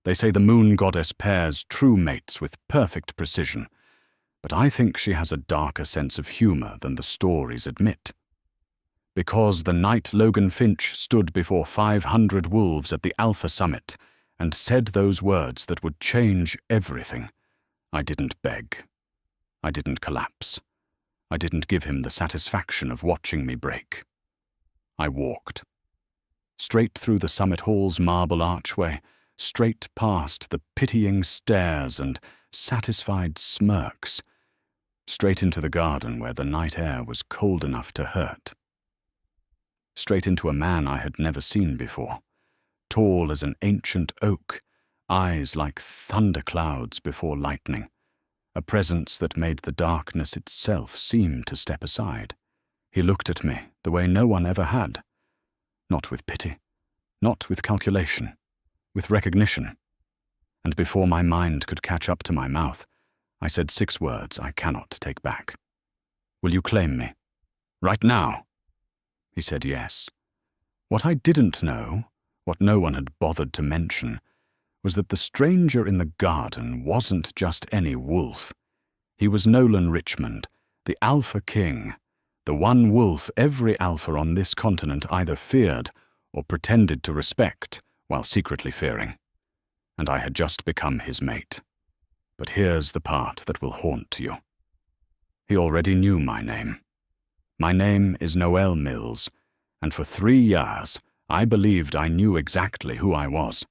They say the moon goddess pairs true mates with perfect precision, but I think she has a darker sense of humor than the stories admit. Because the night Logan Finch stood before 500 wolves at the Alpha Summit and said those words that would change everything, I didn't beg. I didn't collapse. I didn't give him the satisfaction of watching me break. I walked. Straight through the summit hall's marble archway, straight past the pitying stares and satisfied smirks, straight into the garden where the night air was cold enough to hurt. Straight into a man I had never seen before, tall as an ancient oak, eyes like thunderclouds before lightning, a presence that made the darkness itself seem to step aside. He looked at me the way no one ever had, not with pity, not with calculation, with recognition. And before my mind could catch up to my mouth, I said 6 words I cannot take back. "Will you claim me? Right now?" He said yes. What I didn't know, what no one had bothered to mention, was that the stranger in the garden wasn't just any wolf. He was Nolan Richmond, the Alpha King, the one wolf every alpha on this continent either feared or pretended to respect while secretly fearing. And I had just become his mate. But here's the part that will haunt you. He already knew my name. My name is Noel Mills, and for 3 years I believed I knew exactly who I was.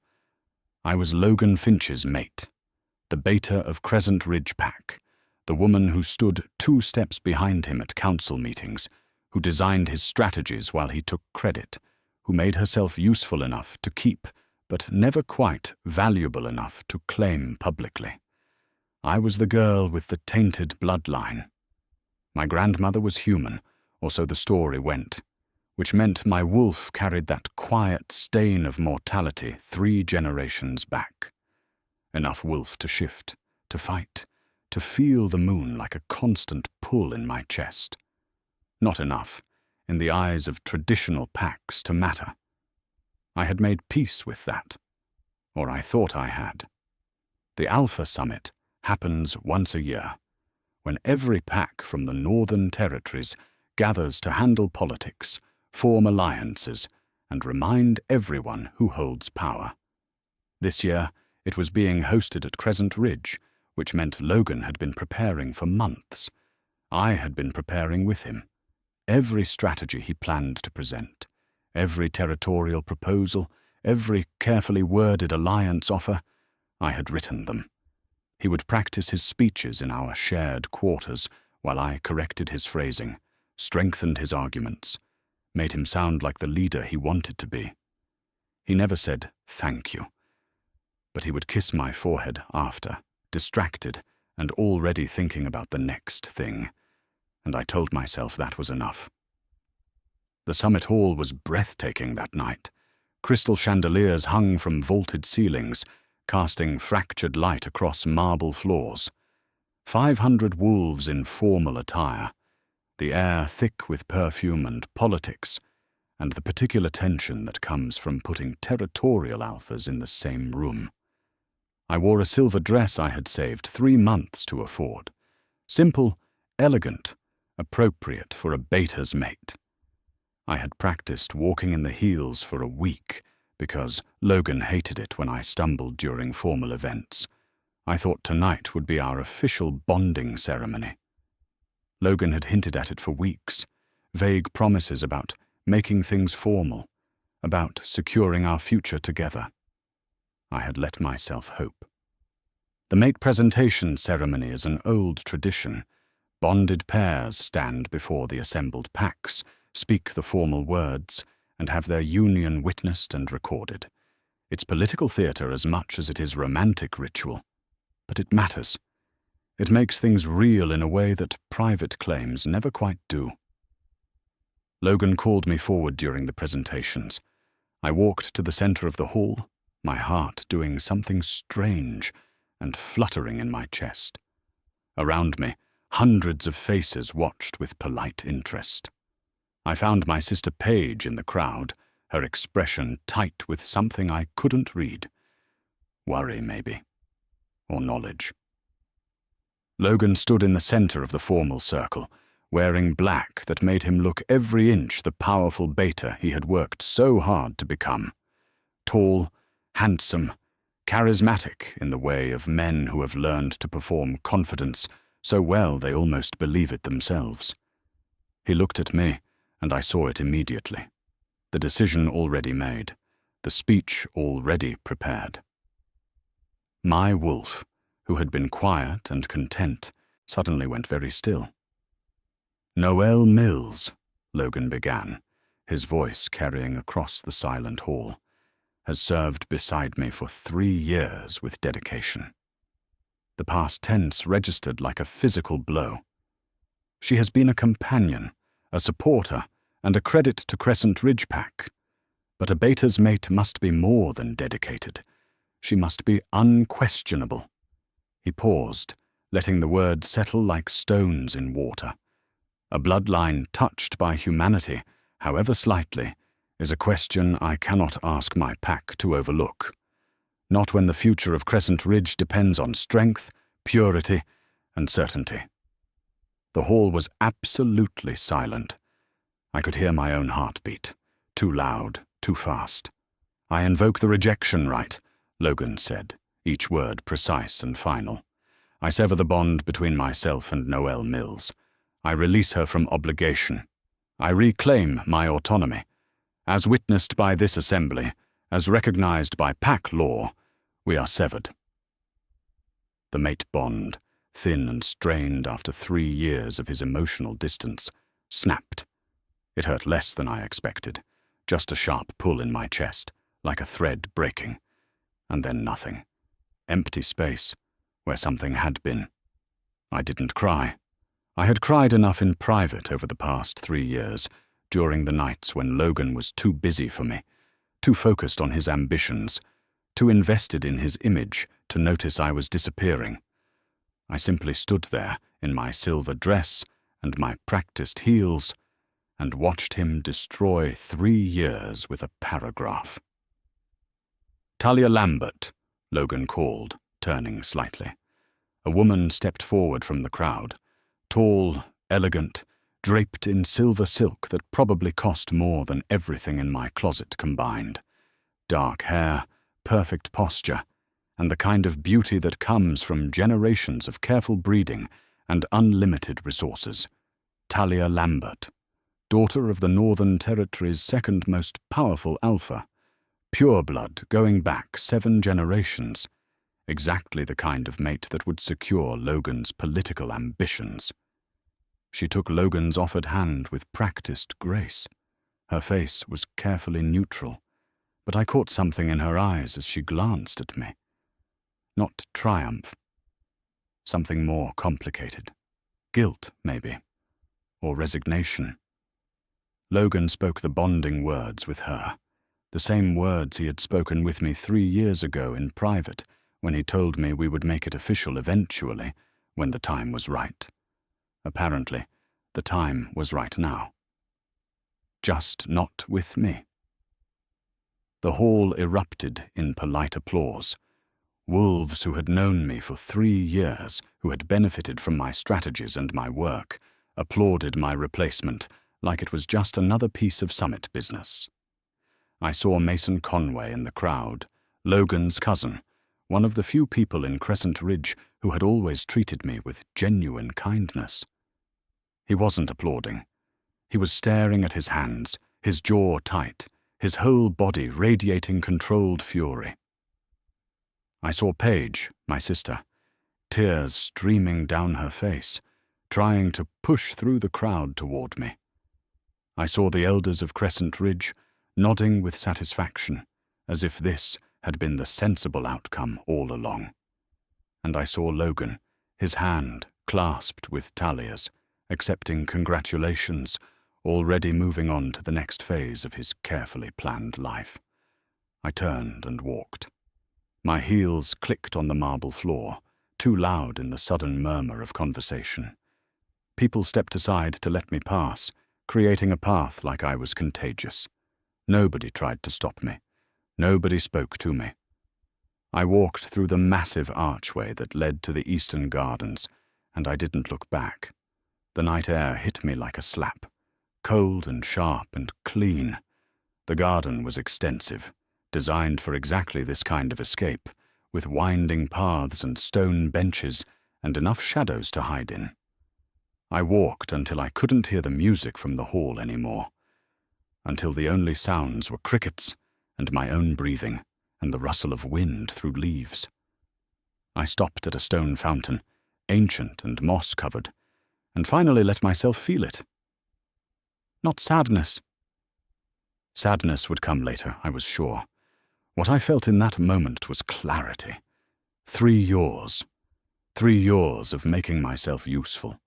I was Logan Finch's mate, the beta of Crescent Ridge Pack, the woman who stood 2 steps behind him at council meetings, who designed his strategies while he took credit, who made herself useful enough to keep, but never quite valuable enough to claim publicly. I was the girl with the tainted bloodline. My grandmother was human, or so the story went, which meant my wolf carried that quiet stain of mortality 3 generations back. Enough wolf to shift, to fight, to feel the moon like a constant pull in my chest. Not enough, in the eyes of traditional packs, to matter. I had made peace with that, or I thought I had. The Alpha Summit happens once a year, when every pack from the Northern Territories gathers to handle politics, form alliances, and remind everyone who holds power. This year, it was being hosted at Crescent Ridge, which meant Logan had been preparing for months. I had been preparing with him. Every strategy he planned to present, every territorial proposal, every carefully worded alliance offer, I had written them. He would practice his speeches in our shared quarters while I corrected his phrasing, strengthened his arguments, made him sound like the leader he wanted to be. He never said, "Thank you," but he would kiss my forehead after, distracted and already thinking about the next thing, and I told myself that was enough. The summit hall was breathtaking that night. Crystal chandeliers hung from vaulted ceilings, casting fractured light across marble floors. 500 wolves in formal attire, the air thick with perfume and politics, and the particular tension that comes from putting territorial alphas in the same room. I wore a silver dress I had saved 3 months to afford. Simple, elegant, appropriate for a beta's mate. I had practiced walking in the heels for a week because Logan hated it when I stumbled during formal events. I thought tonight would be our official bonding ceremony. Logan had hinted at it for weeks, vague promises about making things formal, about securing our future together. I had let myself hope. The mate presentation ceremony is an old tradition. Bonded pairs stand before the assembled packs, speak the formal words, and have their union witnessed and recorded. It's political theatre as much as it is romantic ritual, but it matters. It makes things real in a way that private claims never quite do. Logan called me forward during the presentations. I walked to the center of the hall, my heart doing something strange and fluttering in my chest. Around me, hundreds of faces watched with polite interest. I found my sister Paige in the crowd, her expression tight with something I couldn't read. Worry, maybe. Or knowledge. Logan stood in the center of the formal circle, wearing black that made him look every inch the powerful beta he had worked so hard to become. Tall, handsome, charismatic in the way of men who have learned to perform confidence so well they almost believe it themselves. He looked at me, and I saw it immediately. The decision already made, the speech already prepared. My wolf, who had been quiet and content, suddenly went very still. "Noel Mills," Logan began, his voice carrying across the silent hall, "has served beside me for 3 years with dedication." The past tense registered like a physical blow. She has been a companion, a supporter, and a credit to Crescent Ridge Pack. But a beta's mate must be more than dedicated. She must be unquestionable. He paused, letting the words settle like stones in water. A bloodline touched by humanity, however slightly, is a question I cannot ask my pack to overlook. Not when the future of Crescent Ridge depends on strength, purity, and certainty. The hall was absolutely silent. I could hear my own heartbeat, too loud, too fast. "I invoke the rejection right," Logan said, each word precise and final. "I sever the bond between myself and Noel Mills. I release her from obligation. I reclaim my autonomy. As witnessed by this assembly, as recognized by pack law, we are severed." The mate bond, thin and strained after 3 years of his emotional distance, snapped. It hurt less than I expected, just a sharp pull in my chest, like a thread breaking. And then nothing. Empty space, where something had been. I didn't cry. I had cried enough in private over the past 3 years, during the nights when Logan was too busy for me, too focused on his ambitions, too invested in his image to notice I was disappearing. I simply stood there in my silver dress and my practiced heels and watched him destroy 3 years with a paragraph. "Talia Lambert," Logan called, turning slightly. A woman stepped forward from the crowd, tall, elegant, draped in silver silk that probably cost more than everything in my closet combined. Dark hair, perfect posture, and the kind of beauty that comes from generations of careful breeding and unlimited resources. Talia Lambert, daughter of the Northern Territory's second most powerful alpha, pureblood going back 7 generations, exactly the kind of mate that would secure Logan's political ambitions. She took Logan's offered hand with practiced grace. Her face was carefully neutral, but I caught something in her eyes as she glanced at me. Not triumph. Something more complicated. Guilt, maybe. Or resignation. Logan spoke the bonding words with her, the same words he had spoken with me 3 years ago in private when he told me we would make it official eventually, when the time was right. Apparently, the time was right now. Just not with me. The hall erupted in polite applause. Wolves who had known me for 3 years, who had benefited from my strategies and my work, applauded my replacement like it was just another piece of summit business. I saw Mason Conway in the crowd, Logan's cousin, one of the few people in Crescent Ridge who had always treated me with genuine kindness. He wasn't applauding. He was staring at his hands, his jaw tight, his whole body radiating controlled fury. I saw Paige, my sister, tears streaming down her face, trying to push through the crowd toward me. I saw the elders of Crescent Ridge nodding with satisfaction, as if this had been the sensible outcome all along. And I saw Logan, his hand clasped with Talia's, accepting congratulations, already moving on to the next phase of his carefully planned life. I turned and walked. My heels clicked on the marble floor, too loud in the sudden murmur of conversation. People stepped aside to let me pass, creating a path like I was contagious. Nobody tried to stop me. Nobody spoke to me. I walked through the massive archway that led to the eastern gardens, and I didn't look back. The night air hit me like a slap, cold and sharp and clean. The garden was extensive, designed for exactly this kind of escape, with winding paths and stone benches and enough shadows to hide in. I walked until I couldn't hear the music from the hall anymore, until the only sounds were crickets and my own breathing and the rustle of wind through leaves. I stopped at a stone fountain, ancient and moss-covered, and finally let myself feel it. Not sadness. Sadness would come later, I was sure. What I felt in that moment was clarity. 3 years. 3 years of making myself useful.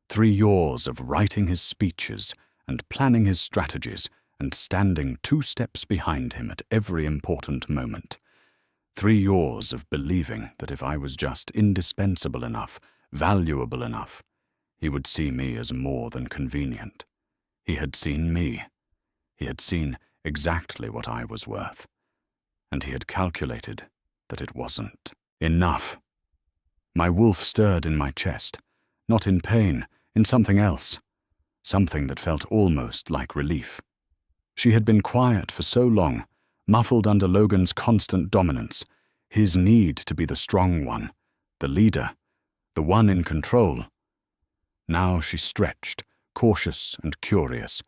3 years of writing his speeches and planning his strategies and standing 2 steps behind him at every important moment. 3 years of believing that if I was just indispensable enough, valuable enough, he would see me as more than convenient. He had seen me. He had seen exactly what I was worth. And he had calculated that it wasn't enough. My wolf stirred in my chest, not in pain, in something else, something that felt almost like relief. She had been quiet for so long, muffled under Logan's constant dominance, his need to be the strong one, the leader, the one in control. Now she stretched, cautious and curious,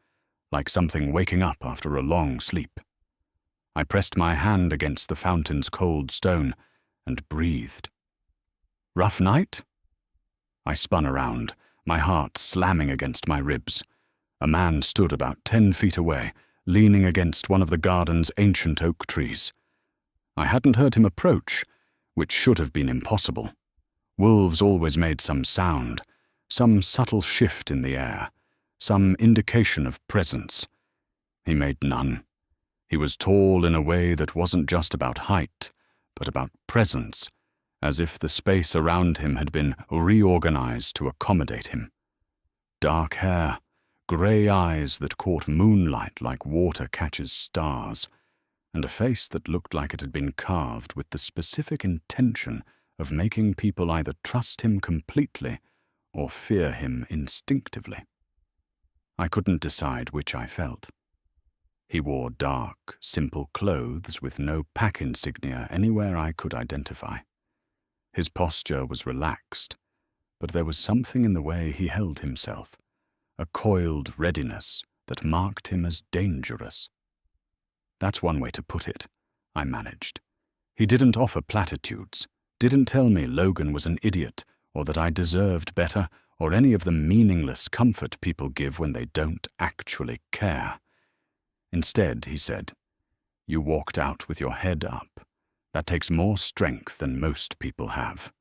like something waking up after a long sleep. I pressed my hand against the fountain's cold stone and breathed. Rough night? I spun around, my heart slamming against my ribs. A man stood about 10 feet away, leaning against one of the garden's ancient oak trees. I hadn't heard him approach, which should have been impossible. Wolves always made some sound, some subtle shift in the air, some indication of presence. He made none. He was tall in a way that wasn't just about height, but about presence, as if the space around him had been reorganized to accommodate him. Dark hair, grey eyes that caught moonlight like water catches stars, and a face that looked like it had been carved with the specific intention of making people either trust him completely or fear him instinctively. I couldn't decide which I felt. He wore dark, simple clothes with no pack insignia anywhere I could identify. His posture was relaxed, but there was something in the way he held himself, a coiled readiness that marked him as dangerous. That's one way to put it, I managed. He didn't offer platitudes, didn't tell me Logan was an idiot or that I deserved better or any of the meaningless comfort people give when they don't actually care. Instead, he said, "You walked out with your head up. That takes more strength than most people have."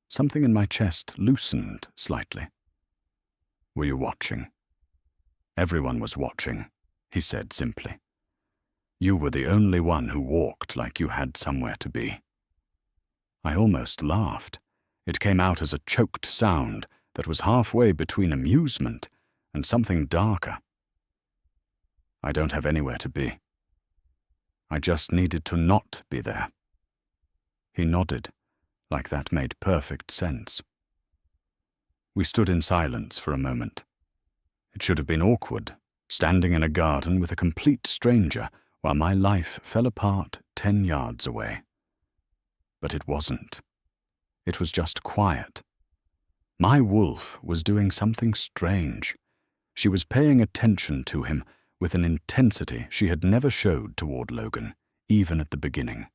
Something in my chest loosened slightly. "Were you watching?" "Everyone was watching," he said simply. "You were the only one who walked like you had somewhere to be." I almost laughed. It came out as a choked sound that was halfway between amusement and something darker. "I don't have anywhere to be. I just needed to not be there." He nodded, like that made perfect sense. We stood in silence for a moment. It should have been awkward, standing in a garden with a complete stranger while my life fell apart 10 yards away. But it wasn't. It was just quiet. My wolf was doing something strange. She was paying attention to him with an intensity she had never showed toward Logan, even at the beginning.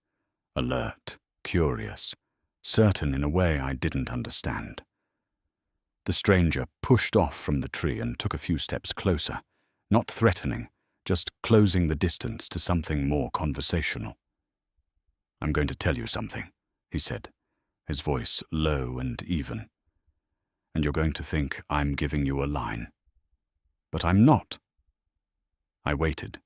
Alert, curious, certain in a way I didn't understand. The stranger pushed off from the tree and took a few steps closer, not threatening, just closing the distance to something more conversational. "I'm going to tell you something," he said, his voice low and even. "And you're going to think I'm giving you a line. But I'm not." I waited.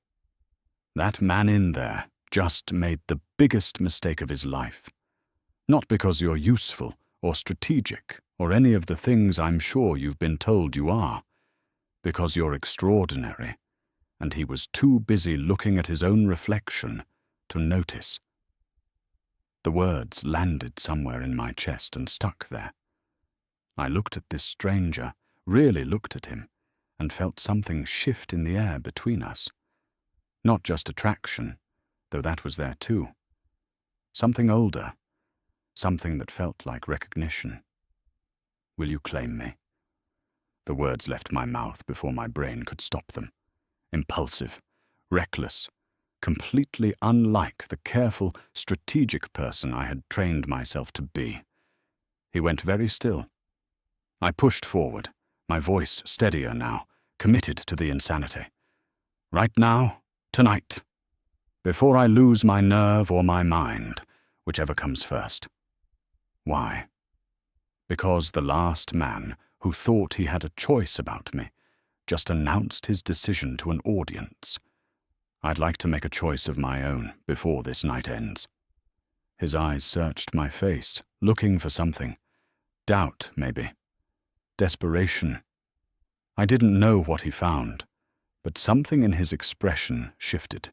That man in there just made the biggest mistake of his life. Not because you're useful or strategic or any of the things I'm sure you've been told you are. Because you're extraordinary, and he was too busy looking at his own reflection to notice. The words landed somewhere in my chest and stuck there. I looked at this stranger, really looked at him, and felt something shift in the air between us. Not just attraction, though that was there too. Something older, something that felt like recognition. Will you claim me? The words left my mouth before my brain could stop them. Impulsive, reckless, completely unlike the careful, strategic person I had trained myself to be. He went very still. I pushed forward, my voice steadier now, committed to the insanity. Right now, tonight, before I lose my nerve or my mind, whichever comes first. Why? Because the last man who thought he had a choice about me just announced his decision to an audience. I'd like to make a choice of my own before this night ends. His eyes searched my face, looking for something. Doubt, maybe. Desperation. I didn't know what he found, but something in his expression shifted.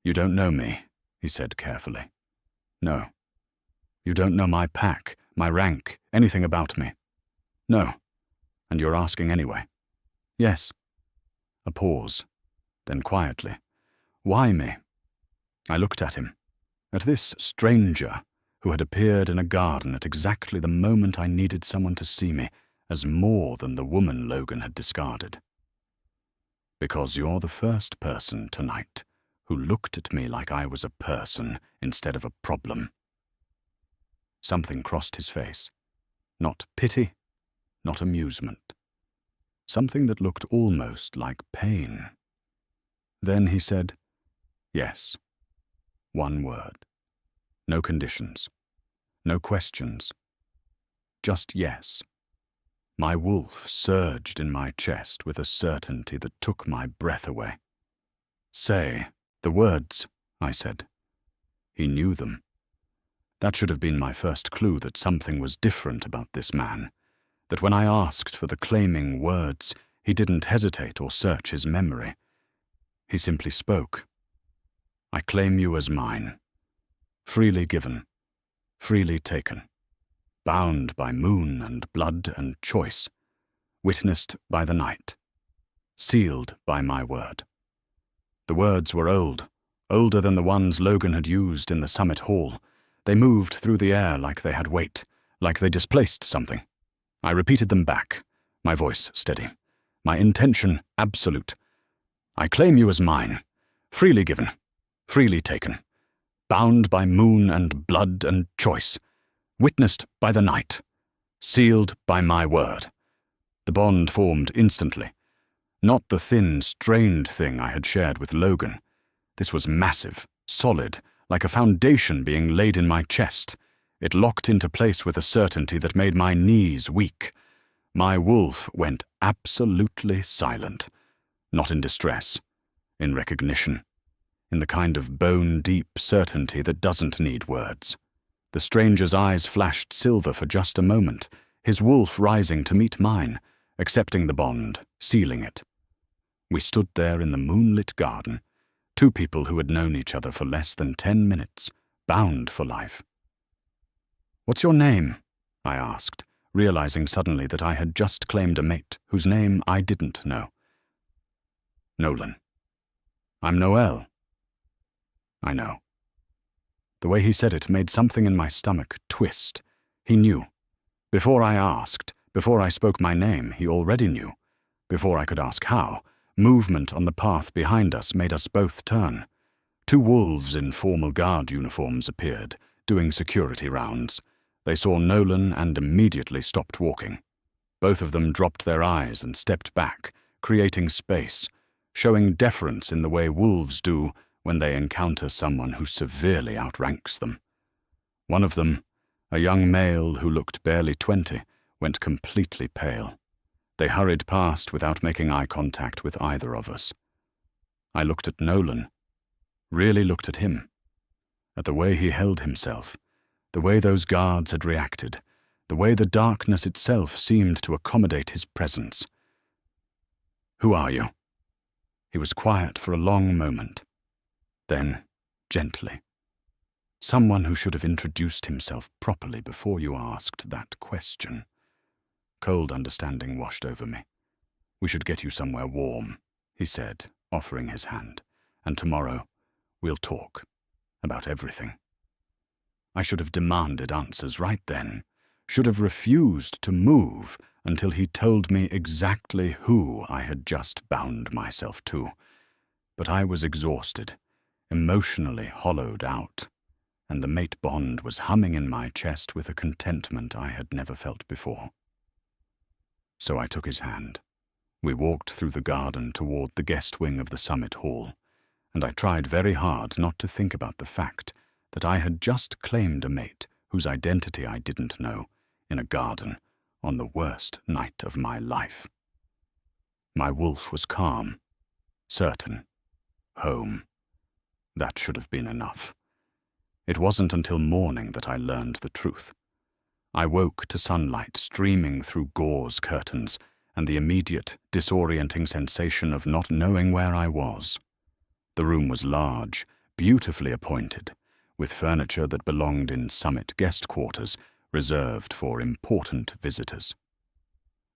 You don't know me, he said carefully. No. You don't know my pack, my rank, anything about me. No. And you're asking anyway. Yes. A pause. Then quietly, why me? I looked at him, at this stranger who had appeared in a garden at exactly the moment I needed someone to see me as more than the woman Logan had discarded. Because you're the first person tonight who looked at me like I was a person instead of a problem. Something crossed his face. Not pity, not amusement. Something that looked almost like pain. Then he said, yes. One word. No conditions. No questions. Just yes. My wolf surged in my chest with a certainty that took my breath away. Say the words, I said. He knew them. That should have been my first clue that something was different about this man, that when I asked for the claiming words, he didn't hesitate or search his memory. He simply spoke. I claim you as mine. Freely given, freely taken. Bound by moon and blood and choice, witnessed by the night, sealed by my word. The words were old, older than the ones Logan had used in the summit hall. They moved through the air like they had weight, like they displaced something. I repeated them back, my voice steady, my intention absolute. I claim you as mine, freely given, freely taken, bound by moon and blood and choice, witnessed by the night, sealed by my word. The bond formed instantly. Not the thin, strained thing I had shared with Logan. This was massive, solid, like a foundation being laid in my chest. It locked into place with a certainty that made my knees weak. My wolf went absolutely silent. Not in distress, in recognition, in the kind of bone-deep certainty that doesn't need words. The stranger's eyes flashed silver for just a moment, his wolf rising to meet mine, accepting the bond, sealing it. We stood there in the moonlit garden, two people who had known each other for less than 10 minutes, bound for life. What's your name? I asked, realizing suddenly that I had just claimed a mate whose name I didn't know. Nolan. I'm Noel. I know. The way he said it made something in my stomach twist. He knew. Before I asked, before I spoke my name, he already knew. Before I could ask how, movement on the path behind us made us both turn. Two wolves in formal guard uniforms appeared, doing security rounds. They saw Nolan and immediately stopped walking. Both of them dropped their eyes and stepped back, creating space, showing deference in the way wolves do when they encounter someone who severely outranks them. One of them, a young male who looked barely 20, went completely pale. They hurried past without making eye contact with either of us. I looked at Nolan, really looked at him, at the way he held himself, the way those guards had reacted, the way the darkness itself seemed to accommodate his presence. Who are you? He was quiet for a long moment. Then, gently. Someone who should have introduced himself properly before you asked that question. Cold understanding washed over me. "We should get you somewhere warm," he said, offering his hand. "And tomorrow, we'll talk about everything." I should have demanded answers right then, should have refused to move until he told me exactly who I had just bound myself to. But I was exhausted, emotionally hollowed out, and the mate bond was humming in my chest with a contentment I had never felt before. So I took his hand. We walked through the garden toward the guest wing of the summit hall, and I tried very hard not to think about the fact that I had just claimed a mate whose identity I didn't know in a garden on the worst night of my life. My wolf was calm, certain, home. That should have been enough. It wasn't until morning that I learned the truth. I woke to sunlight streaming through gauze curtains and the immediate, disorienting sensation of not knowing where I was. The room was large, beautifully appointed, with furniture that belonged in summit guest quarters reserved for important visitors.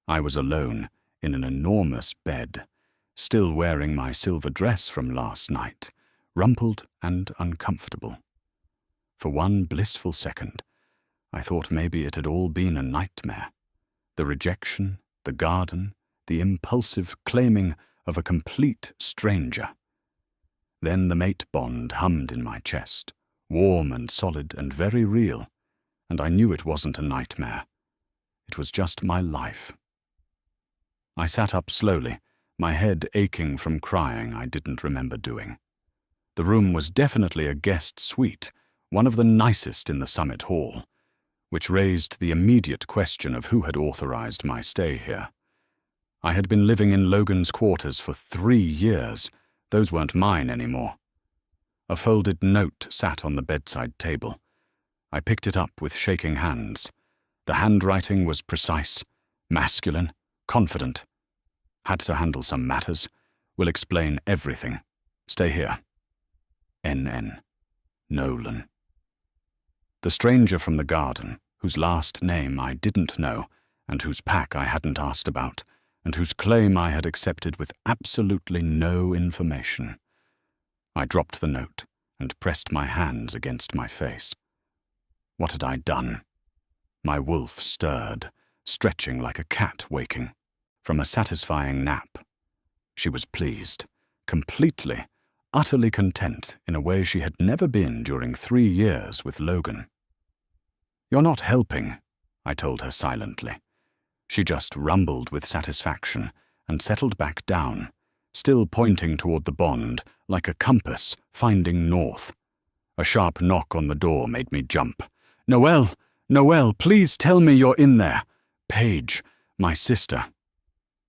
I was alone in an enormous bed, still wearing my silver dress from last night, rumpled and uncomfortable. For one blissful second, I thought maybe it had all been a nightmare. The rejection, the garden, the impulsive claiming of a complete stranger. Then the mate bond hummed in my chest, warm and solid and very real, and I knew it wasn't a nightmare. It was just my life. I sat up slowly, my head aching from crying I didn't remember doing. The room was definitely a guest suite, one of the nicest in the summit hall, which raised the immediate question of who had authorized my stay here. I had been living in Logan's quarters for 3 years. Those weren't mine anymore. A folded note sat on the bedside table. I picked it up with shaking hands. The handwriting was precise, masculine, confident. Had to handle some matters. Will explain everything. Stay here. N.N. Nolan. The stranger from the garden, whose last name I didn't know, and whose pack I hadn't asked about, and whose claim I had accepted with absolutely no information. I dropped the note and pressed my hands against my face. What had I done? My wolf stirred, stretching like a cat waking from a satisfying nap. She was pleased, completely, utterly content in a way she had never been during 3 years with Logan. "You're not helping," I told her silently. She just rumbled with satisfaction and settled back down, still pointing toward the bond like a compass finding north. A sharp knock on the door made me jump. "Noelle! Noelle, please tell me you're in there! Paige, my sister."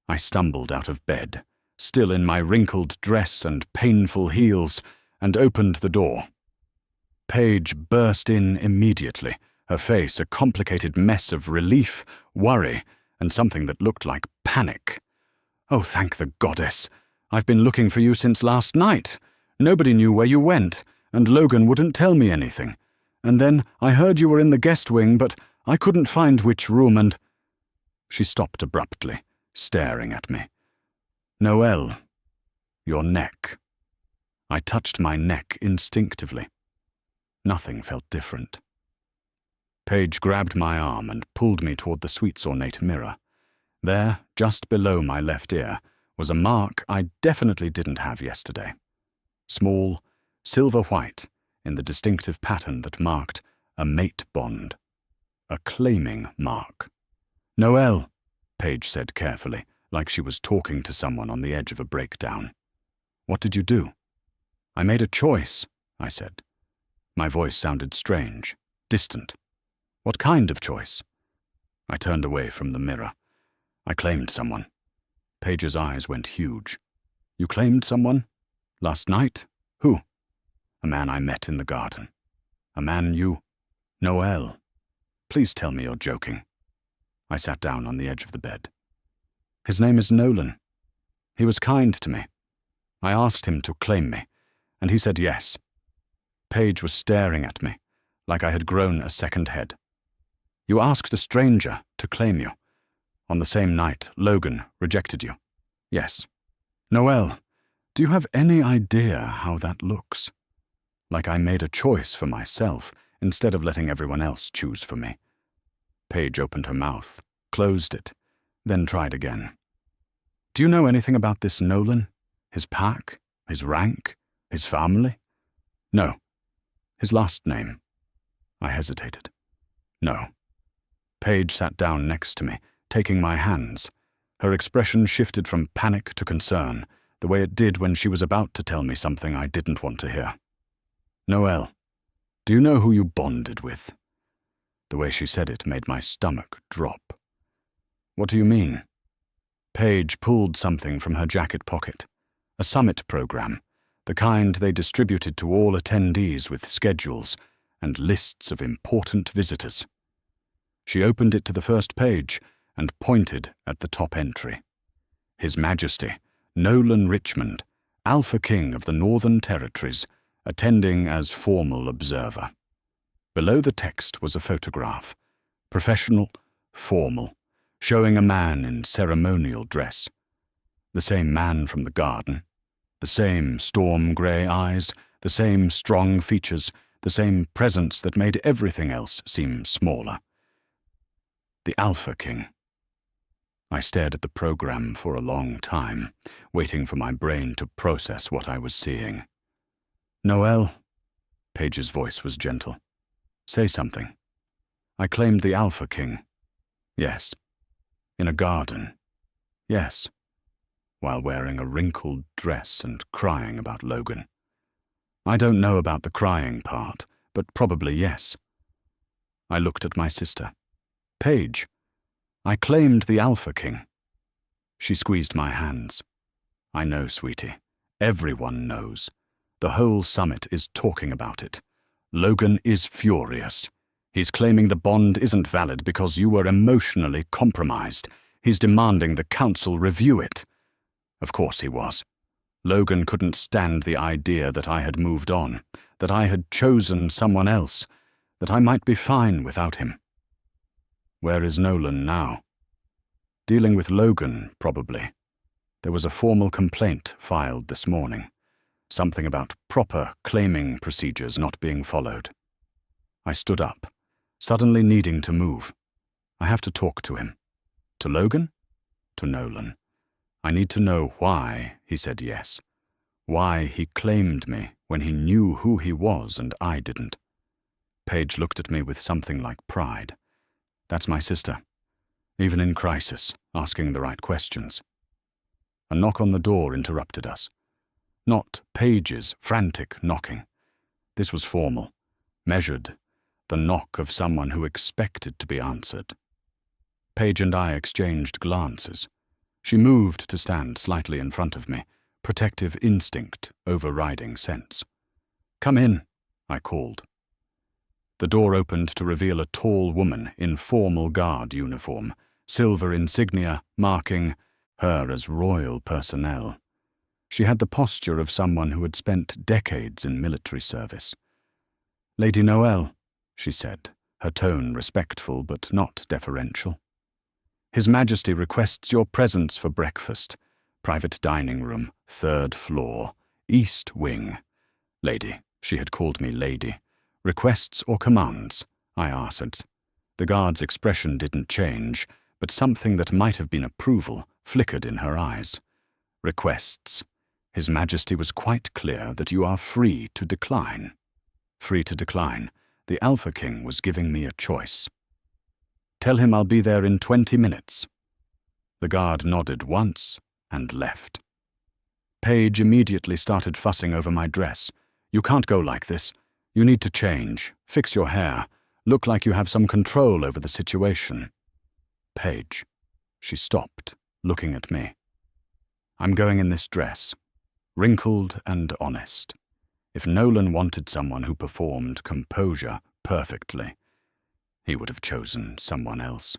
I stumbled out of bed, still in my wrinkled dress and painful heels, and opened the door. Paige burst in immediately, her face a complicated mess of relief, worry, and something that looked like panic. "Oh, thank the goddess! I've been looking for you since last night. Nobody knew where you went, and Logan wouldn't tell me anything. And then I heard you were in the guest wing, but I couldn't find which room and—" She stopped abruptly, staring at me. "Noelle, your neck." I touched my neck instinctively. Nothing felt different. Paige grabbed my arm and pulled me toward the suite's ornate mirror. There, just below my left ear, was a mark I definitely didn't have yesterday. Small, silver-white, in the distinctive pattern that marked a mate bond. A claiming mark. "Noelle," Paige said carefully, like she was talking to someone on the edge of a breakdown. "What did you do?" "I made a choice," I said. My voice sounded strange, distant. "What kind of choice?" I turned away from the mirror. "I claimed someone." Paige's eyes went huge. "You claimed someone? Last night? Who?" "A man I met in the garden." "A man you—" "Noelle, please tell me you're joking." I sat down on the edge of the bed. "His name is Nolan. He was kind to me. I asked him to claim me, and he said yes." Paige was staring at me, like I had grown a second head. You asked a stranger to claim you. On the same night, Logan rejected you. Yes. Noelle, do you have any idea how that looks? Like I made a choice for myself instead of letting everyone else choose for me. Paige opened her mouth, closed it, then tried again. Do you know anything about this Nolan? His pack? His rank? His family? No. His last name? I hesitated. No. Paige sat down next to me, taking my hands. Her expression shifted from panic to concern, the way it did when she was about to tell me something I didn't want to hear. Noelle, do you know who you bonded with? The way she said it made my stomach drop. What do you mean? Paige pulled something from her jacket pocket. A summit program, the kind they distributed to all attendees with schedules and lists of important visitors. She opened it to the first page and pointed at the top entry. His Majesty, Nolan Richmond, Alpha King of the Northern Territories, attending as formal observer. Below the text was a photograph, professional, formal, showing a man in ceremonial dress. The same man from the garden, the same storm-grey eyes, the same strong features, the same presence that made everything else seem smaller. The Alpha King. I stared at the program for a long time, waiting for my brain to process what I was seeing. Noelle, Paige's voice was gentle. Say something. I claimed the Alpha King. Yes. In a garden. Yes. While wearing a wrinkled dress and crying about Logan. I don't know about the crying part, but probably yes. I looked at my sister. Paige, I claimed the Alpha King. She squeezed my hands. I know, sweetie. Everyone knows. The whole summit is talking about it. Logan is furious. He's claiming the bond isn't valid because you were emotionally compromised. He's demanding the council review it. Of course he was. Logan couldn't stand the idea that I had moved on, that I had chosen someone else, that I might be fine without him. Where is Nolan now? Dealing with Logan, probably. There was a formal complaint filed this morning. Something about proper claiming procedures not being followed. I stood up, suddenly needing to move. I have to talk to him. To Logan? To Nolan. I need to know why he said yes. Why he claimed me when he knew who he was and I didn't. Paige looked at me with something like pride. That's my sister. Even in crisis, asking the right questions. A knock on the door interrupted us. Not Paige's frantic knocking. This was formal, measured, the knock of someone who expected to be answered. Paige and I exchanged glances. She moved to stand slightly in front of me, protective instinct overriding sense. Come in, I called. The door opened to reveal a tall woman in formal guard uniform, silver insignia marking her as royal personnel. She had the posture of someone who had spent decades in military service. Lady Noelle, she said, her tone respectful but not deferential. His Majesty requests your presence for breakfast. Private dining room, 3rd floor, east wing. Lady, she had called me lady. Requests or commands? I asked. The guard's expression didn't change, but something that might have been approval flickered in her eyes. Requests. His Majesty was quite clear that you are free to decline. Free to decline. The Alpha King was giving me a choice. Tell him I'll be there in 20 minutes. The guard nodded once and left. Paige immediately started fussing over my dress. You can't go like this. You need to change, fix your hair, look like you have some control over the situation. Paige. She stopped, looking at me. I'm going in this dress, wrinkled and honest. If Nolan wanted someone who performed composure perfectly, he would have chosen someone else.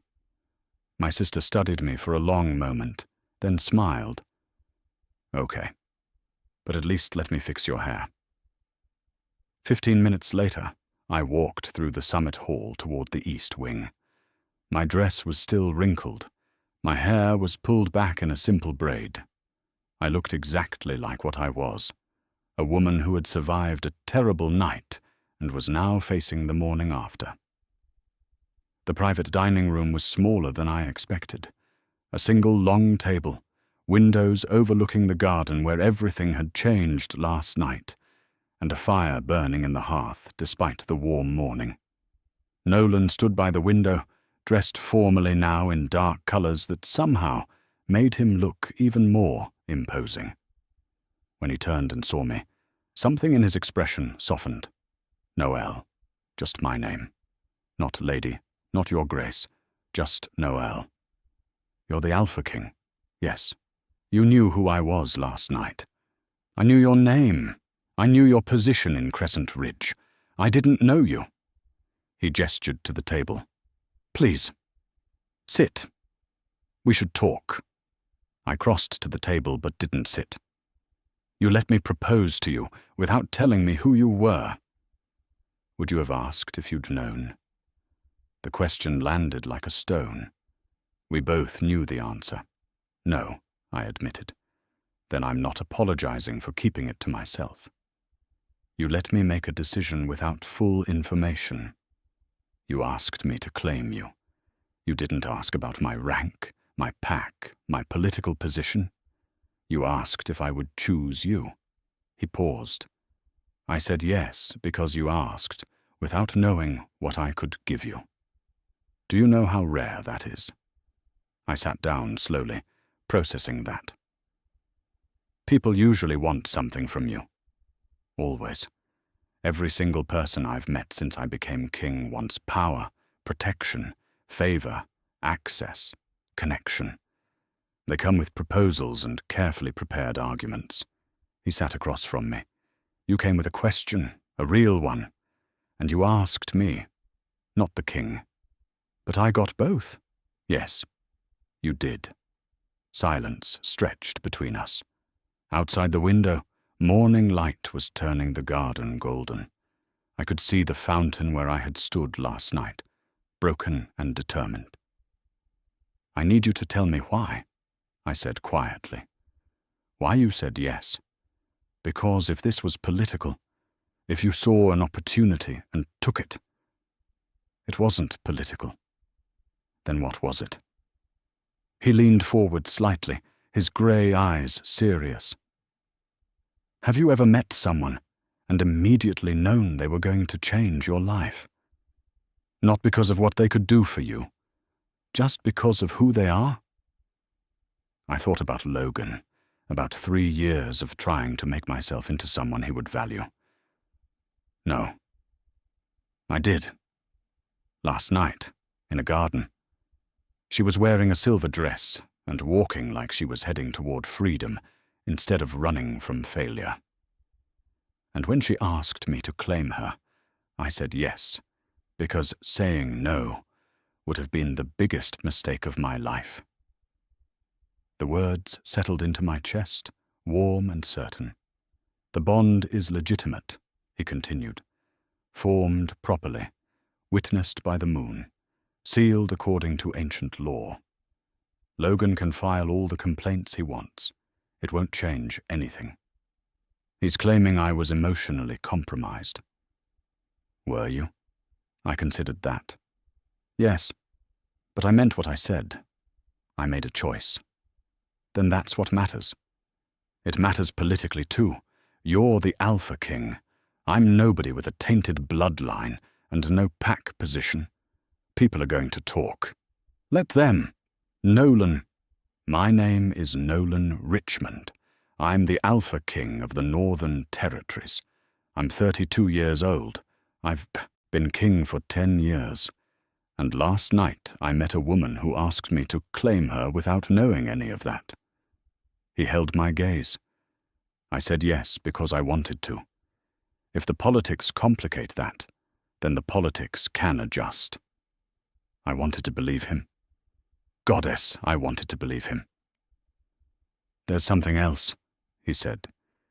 My sister studied me for a long moment, then smiled. Okay, but at least let me fix your hair. 15 minutes later, I walked through the summit hall toward the east wing. My dress was still wrinkled. My hair was pulled back in a simple braid. I looked exactly like what I was, a woman who had survived a terrible night and was now facing the morning after. The private dining room was smaller than I expected. A single long table, windows overlooking the garden where everything had changed last night, and a fire burning in the hearth despite the warm morning. Nolan stood by the window, dressed formally now in dark colors that somehow made him look even more imposing. When he turned and saw me, something in his expression softened. Noel, just my name. Not Lady, not Your Grace, just Noel. You're the Alpha King. Yes, you knew who I was last night. I knew your name. I knew your position in Crescent Ridge. I didn't know you. He gestured to the table. Please, sit. We should talk. I crossed to the table but didn't sit. You let me propose to you without telling me who you were. Would you have asked if you'd known? The question landed like a stone. We both knew the answer. No, I admitted. Then I'm not apologizing for keeping it to myself. You let me make a decision without full information. You asked me to claim you. You didn't ask about my rank, my pack, my political position. You asked if I would choose you. He paused. I said yes because you asked, without knowing what I could give you. Do you know how rare that is? I sat down slowly, processing that. People usually want something from you. Always. Every single person I've met since I became king wants power, protection, favor, access, connection. They come with proposals and carefully prepared arguments. He sat across from me. You came with a question, a real one, and you asked me, not the king. But I got both. Yes, you did. Silence stretched between us. Outside the window, morning light was turning the garden golden. I could see the fountain where I had stood last night, broken and determined. I need you to tell me why, I said quietly. Why you said yes. Because if this was political, if you saw an opportunity and took it. It wasn't political. Then what was it? He leaned forward slightly, his grey eyes serious. Have you ever met someone and immediately known they were going to change your life? Not because of what they could do for you, just because of who they are? I thought about Logan, about 3 years of trying to make myself into someone he would value. No. I did. Last night, in a garden. She was wearing a silver dress and walking like she was heading toward freedom instead of running from failure. And when she asked me to claim her, I said yes, because saying no would have been the biggest mistake of my life. The words settled into my chest, warm and certain. The bond is legitimate, he continued, formed properly, witnessed by the moon, sealed according to ancient law. Logan can file all the complaints he wants. It won't change anything. He's claiming I was emotionally compromised. Were you? I considered that. Yes, but I meant what I said. I made a choice. Then that's what matters. It matters politically too. You're the Alpha King. I'm nobody with a tainted bloodline and no pack position. People are going to talk. Let them. Nolan. My name is Nolan Richmond. I'm the Alpha King of the Northern Territories. I'm 32 years old. I've been king for 10 years. And last night I met a woman who asked me to claim her without knowing any of that. He held my gaze. I said yes because I wanted to. If the politics complicate that, then the politics can adjust. I wanted to believe him. Goddess, I wanted to believe him. There's something else, he said,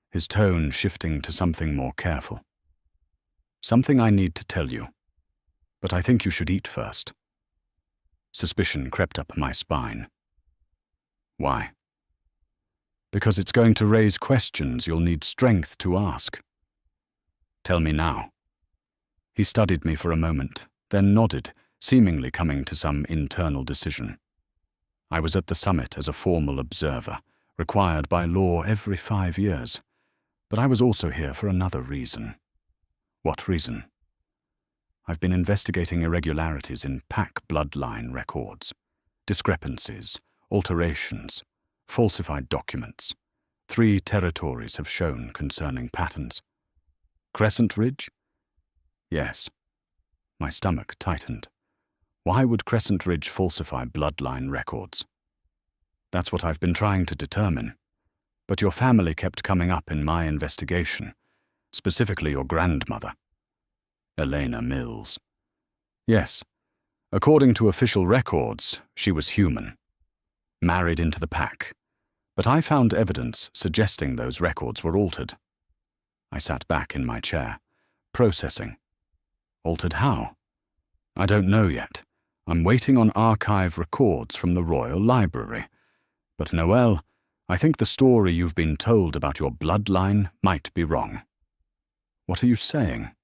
his tone shifting to something more careful. Something I need to tell you. But I think you should eat first." Suspicion crept up my spine. "Why?" "Because it's going to raise questions you'll need strength to ask." "Tell me now." He studied me for a moment, then nodded, seemingly coming to some internal decision. I was at the summit as a formal observer, required by law every 5 years, but I was also here for another reason. What reason? I've been investigating irregularities in pack bloodline records, discrepancies, alterations, falsified documents. 3 territories have shown concerning patterns. Crescent Ridge? Yes. My stomach tightened. Why would Crescent Ridge falsify bloodline records? That's what I've been trying to determine. But your family kept coming up in my investigation, specifically your grandmother, Elena Mills. Yes, according to official records, she was human, married into the pack, but I found evidence suggesting those records were altered. I sat back in my chair, processing. Altered how? I don't know yet. I'm waiting on archive records from the Royal Library. But Noelle, I think the story you've been told about your bloodline might be wrong. What are you saying?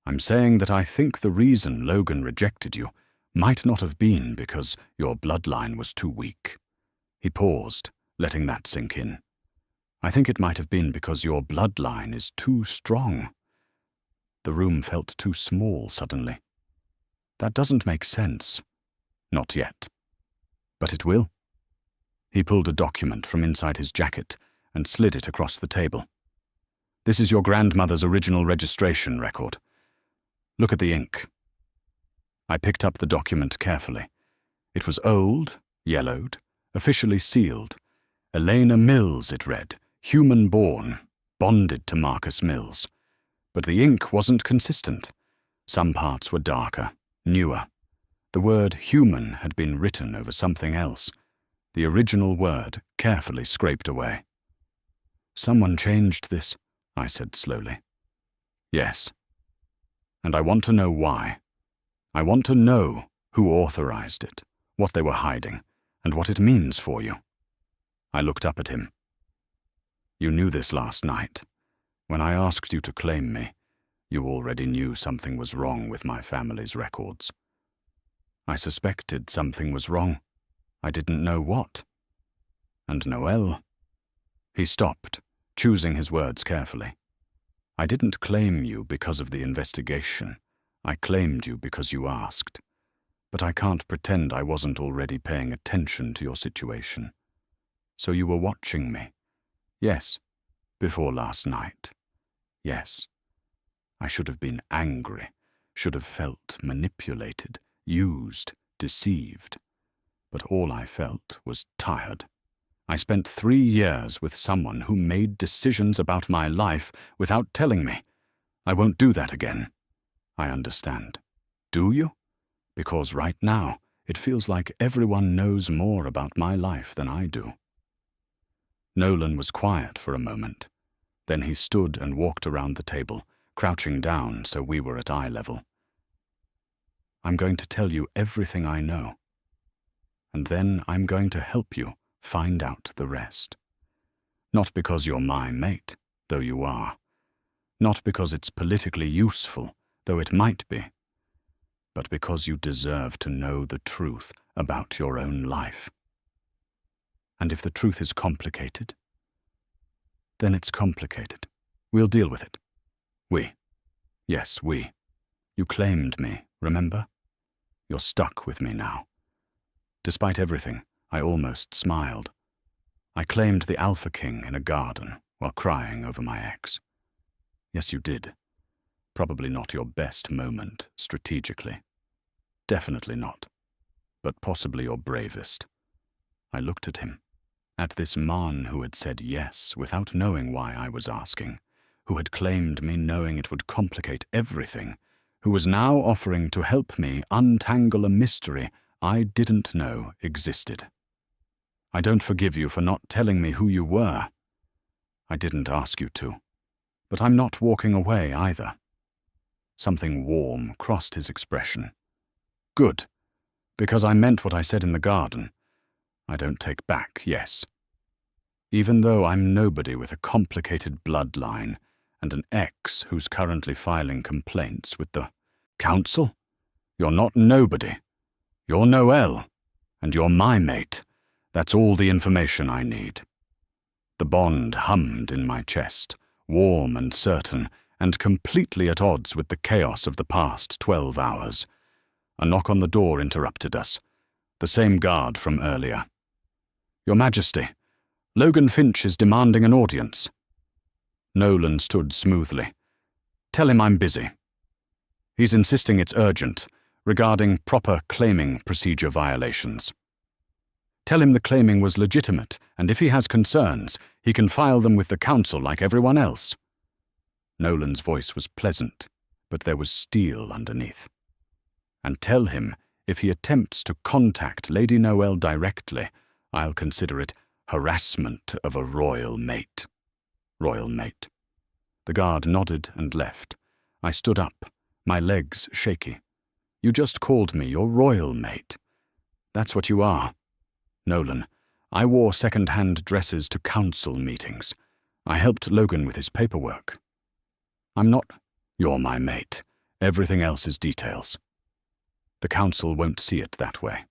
I'm saying that I think the reason Logan rejected you might not have been because your bloodline was too weak. He paused, letting that sink in. I think it might have been because your bloodline is too strong. The room felt too small suddenly. That doesn't make sense. Not yet. But it will. He pulled a document from inside his jacket and slid it across the table. This is your grandmother's original registration record. Look at the ink. I picked up the document carefully. It was old, yellowed, officially sealed. Elena Mills, it read, human-born, bonded to Marcus Mills. But the ink wasn't consistent. Some parts were darker, newer. The word human had been written over something else, the original word carefully scraped away. Someone changed this, I said slowly. Yes. And I want to know why. I want to know who authorized it, what they were hiding, and what it means for you. I looked up at him. You knew this last night. When I asked you to claim me, you already knew something was wrong with my family's records. I suspected something was wrong. I didn't know what. And Noelle? He stopped, choosing his words carefully. I didn't claim you because of the investigation. I claimed you because you asked. But I can't pretend I wasn't already paying attention to your situation. So you were watching me. Yes, before last night. Yes. I should have been angry, should have felt manipulated, used, deceived. But all I felt was tired. I spent 3 years with someone who made decisions about my life without telling me. I won't do that again. I understand. Do you? Because right now, it feels like everyone knows more about my life than I do. Nolan was quiet for a moment. Then he stood and walked around the table, crouching down so we were at eye level. I'm going to tell you everything I know. And then I'm going to help you find out the rest. Not because you're my mate, though you are. Not because it's politically useful, though it might be. But because you deserve to know the truth about your own life. And if the truth is complicated, then it's complicated. We'll deal with it. We. Yes, we. You claimed me, remember? You're stuck with me now. Despite everything, I almost smiled. I claimed the Alpha King in a garden while crying over my ex. Yes, you did. Probably not your best moment, strategically. Definitely not. But possibly your bravest. I looked at him. At this man who had said yes without knowing why I was asking, who had claimed me knowing it would complicate everything, who was now offering to help me untangle a mystery I didn't know existed. I don't forgive you for not telling me who you were. I didn't ask you to. But I'm not walking away either. Something warm crossed his expression. Good, because I meant what I said in the garden. I don't take back yes. Even though I'm nobody with a complicated bloodline and an ex who's currently filing complaints with the council, you're not nobody. You're Noelle, and you're my mate. That's all the information I need. The bond hummed in my chest, warm and certain, and completely at odds with the chaos of the past 12 hours. A knock on the door interrupted us. The same guard from earlier. Your Majesty, Logan Finch is demanding an audience. Nolan stood smoothly. Tell him I'm busy. He's insisting it's urgent, regarding proper claiming procedure violations. Tell him the claiming was legitimate, and if he has concerns, he can file them with the council like everyone else. Nolan's voice was pleasant, but there was steel underneath. And tell him, if he attempts to contact Lady Noelle directly, I'll consider it harassment of a royal mate. Royal mate. The guard nodded and left. I stood up, my legs shaky. You just called me your royal mate. That's what you are. Nolan, I wore second-hand dresses to council meetings. I helped Logan with his paperwork. I'm not. You're my mate. Everything else is details. The council won't see it that way.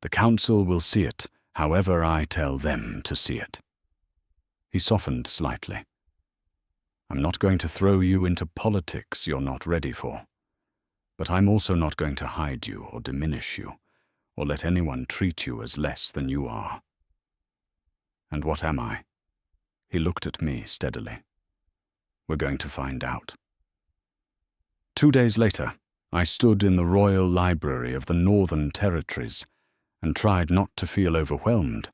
The council will see it however I tell them to see it. He softened slightly. I'm not going to throw you into politics you're not ready for. But I'm also not going to hide you or diminish you, or let anyone treat you as less than you are. And what am I? He looked at me steadily. We're going to find out. 2 days later, I stood in the Royal Library of the Northern Territories and tried not to feel overwhelmed.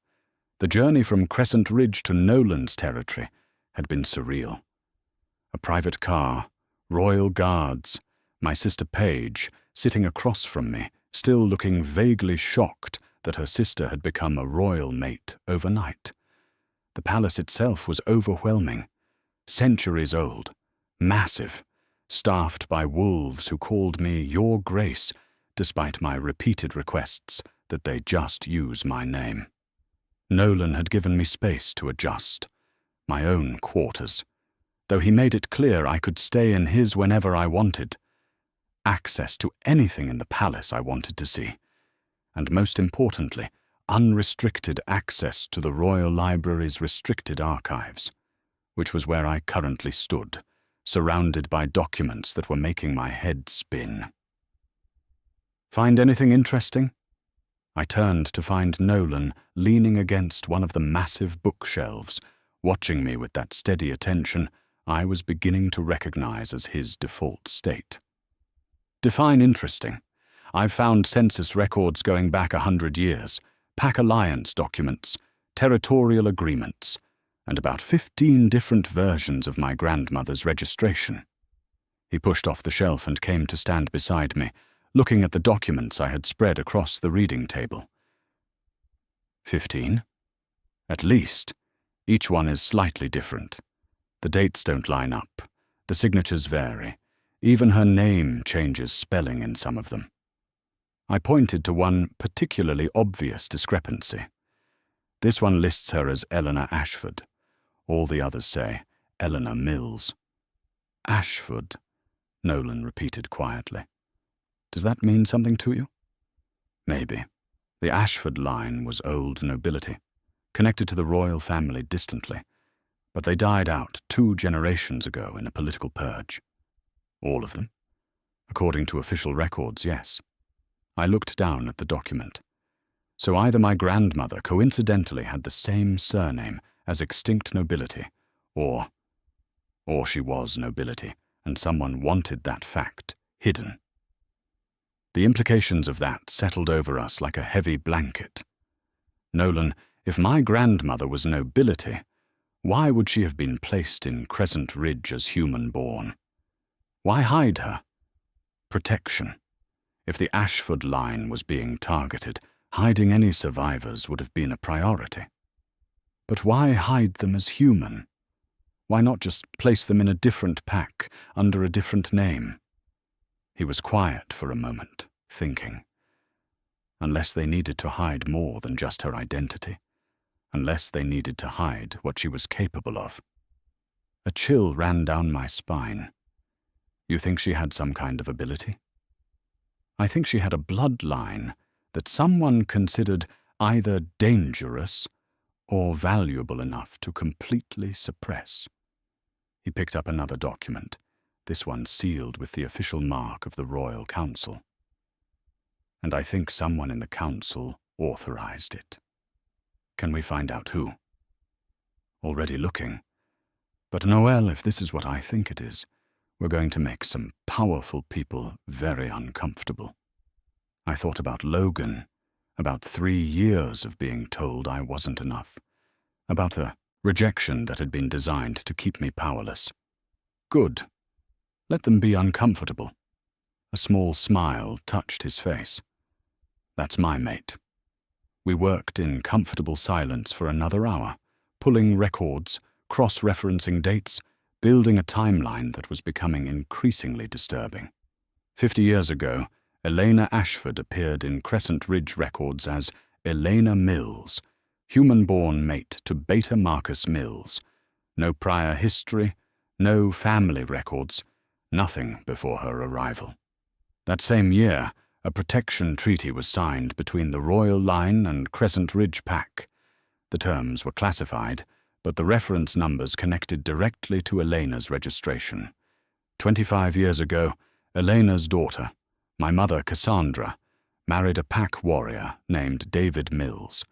The journey from Crescent Ridge to Nolan's territory had been surreal. A private car, royal guards, my sister Paige sitting across from me, still looking vaguely shocked that her sister had become a royal mate overnight. The palace itself was overwhelming, centuries old, massive, staffed by wolves who called me Your Grace, despite my repeated requests that they just use my name. Nolan had given me space to adjust, my own quarters, though he made it clear I could stay in his whenever I wanted. Access to anything in the palace I wanted to see, and most importantly, unrestricted access to the Royal Library's restricted archives, which was where I currently stood, surrounded by documents that were making my head spin. Find anything interesting? I turned to find Nolan leaning against one of the massive bookshelves, watching me with that steady attention I was beginning to recognize as his default state. Define interesting. I've found census records going back 100 years, Pack Alliance documents, territorial agreements, and about 15 different versions of my grandmother's registration. He pushed off the shelf and came to stand beside me, looking at the documents I had spread across the reading table. 15? At least. Each one is slightly different. The dates don't line up. The signatures vary. Even her name changes spelling in some of them. I pointed to one particularly obvious discrepancy. This one lists her as Eleanor Ashford. All the others say Eleanor Mills. Ashford, Nolan repeated quietly. Does that mean something to you? Maybe. The Ashford line was old nobility, connected to the royal family distantly, but they died out 2 generations ago in a political purge. All of them? According to official records, yes. I looked down at the document. So either my grandmother coincidentally had the same surname as extinct nobility, or she was nobility, and someone wanted that fact hidden. The implications of that settled over us like a heavy blanket. Nolan, if my grandmother was nobility, why would she have been placed in Crescent Ridge as human-born? Why hide her? Protection. If the Ashford line was being targeted, hiding any survivors would have been a priority. But why hide them as human? Why not just place them in a different pack, under a different name? He was quiet for a moment, thinking. Unless they needed to hide more than just her identity. Unless they needed to hide what she was capable of. A chill ran down my spine. You think she had some kind of ability? I think she had a bloodline that someone considered either dangerous or valuable enough to completely suppress. He picked up another document, this one sealed with the official mark of the Royal Council. And I think someone in the Council authorized it. Can we find out who? Already looking. But Noel, if this is what I think it is, we're going to make some powerful people very uncomfortable. I thought about Logan, about 3 years of being told I wasn't enough, about the rejection that had been designed to keep me powerless. Good. Let them be uncomfortable. A small smile touched his face. That's my mate. We worked in comfortable silence for another hour, pulling records, cross-referencing dates, building a timeline that was becoming increasingly disturbing. 50 years ago, Elena Ashford appeared in Crescent Ridge records as Elena Mills, human-born mate to Beta Marcus Mills. No prior history, no family records, nothing before her arrival. That same year, a protection treaty was signed between the Royal Line and Crescent Ridge Pack. The terms were classified, but the reference numbers connected directly to Elena's registration. 25 years ago, Elena's daughter, my mother Cassandra, married a pack warrior named David Mills.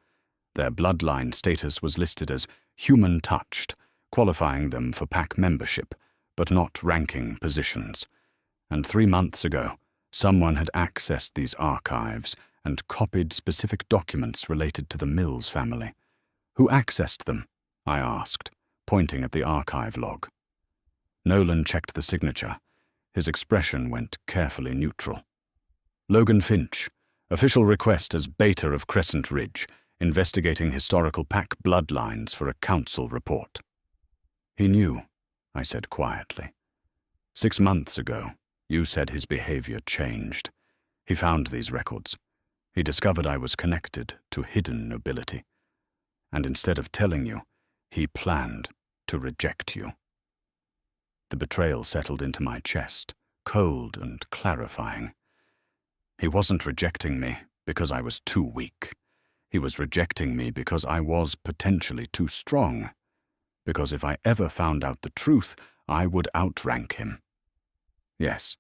Their bloodline status was listed as human-touched, qualifying them for pack membership, but not ranking positions. And 3 months ago, someone had accessed these archives and copied specific documents related to the Mills family. Who accessed them? I asked, pointing at the archive log. Nolan checked the signature. His expression went carefully neutral. Logan Finch, official request as Beta of Crescent Ridge, investigating historical pack bloodlines for a council report. He knew, I said quietly. 6 months ago, you said his behavior changed. He found these records. He discovered I was connected to hidden nobility. And instead of telling you, he planned to reject you. The betrayal settled into my chest, cold and clarifying. He wasn't rejecting me because I was too weak. He was rejecting me because I was potentially too strong. Because if I ever found out the truth, I would outrank him. Yes.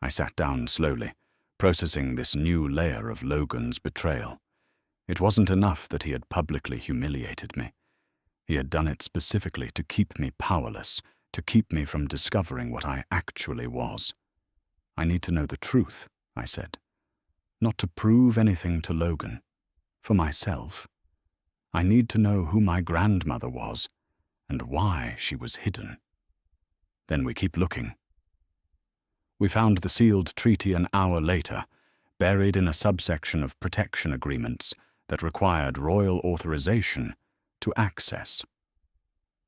I sat down slowly, processing this new layer of Logan's betrayal. It wasn't enough that he had publicly humiliated me. He had done it specifically to keep me powerless, to keep me from discovering what I actually was. I need to know the truth, I said. Not to prove anything to Logan. For myself. I need to know who my grandmother was, and why she was hidden. Then we keep looking. We found the sealed treaty an hour later, buried in a subsection of protection agreements that required royal authorization to access.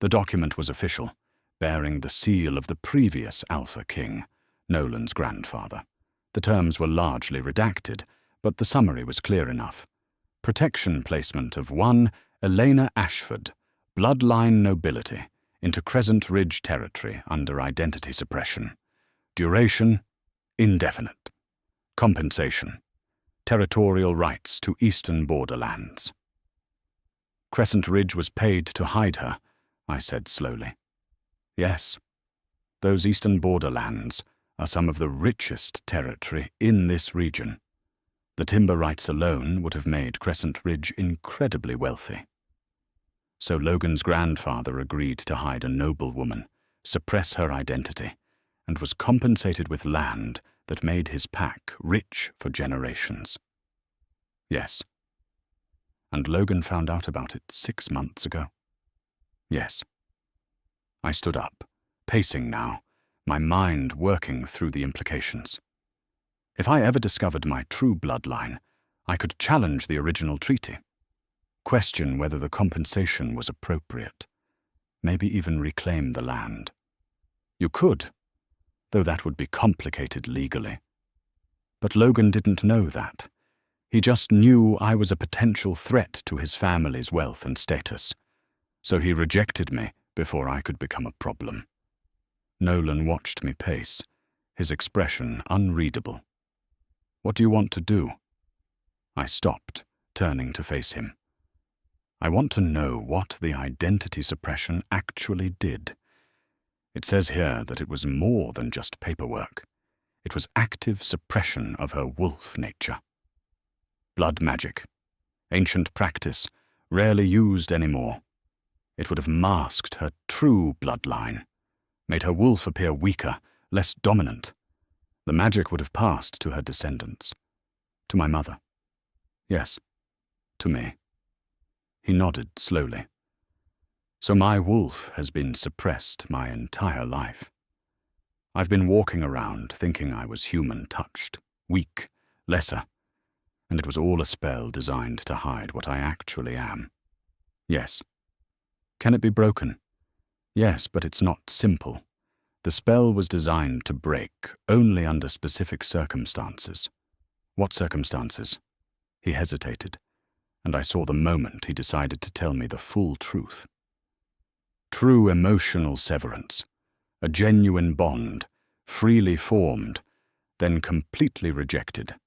The document was official, bearing the seal of the previous Alpha King, Nolan's grandfather. The terms were largely redacted, but the summary was clear enough. Protection placement of one Elena Ashford, bloodline nobility, into Crescent Ridge territory under identity suppression. Duration, indefinite. Compensation, territorial rights to eastern borderlands. Crescent Ridge was paid to hide her, I said slowly. Yes, those eastern borderlands are some of the richest territory in this region. The timber rights alone would have made Crescent Ridge incredibly wealthy. So Logan's grandfather agreed to hide a noblewoman, suppress her identity, and was compensated with land that made his pack rich for generations. Yes. And Logan found out about it 6 months ago. Yes. I stood up, pacing now, my mind working through the implications. If I ever discovered my true bloodline, I could challenge the original treaty, question whether the compensation was appropriate, maybe even reclaim the land. You could. though that would be complicated legally. But Logan didn't know that. He just knew I was a potential threat to his family's wealth and status, so he rejected me before I could become a problem. Nolan watched me pace, his expression unreadable. "What do you want to do?" I stopped, turning to face him. "I want to know what the identity suppression actually did. It says here that it was more than just paperwork. It was active suppression of her wolf nature. Blood magic. Ancient practice, rarely used anymore. It would have masked her true bloodline, made her wolf appear weaker, less dominant. The magic would have passed to her descendants. To my mother. Yes, to me." He nodded slowly. "So my wolf has been suppressed my entire life. I've been walking around thinking I was human-touched, weak, lesser, and it was all a spell designed to hide what I actually am. Yes. Can it be broken? Yes, but it's not simple. The spell was designed to break only under specific circumstances." "What circumstances?" He hesitated, and I saw the moment he decided to tell me the full truth. "True emotional severance, a genuine bond, freely formed, then completely rejected.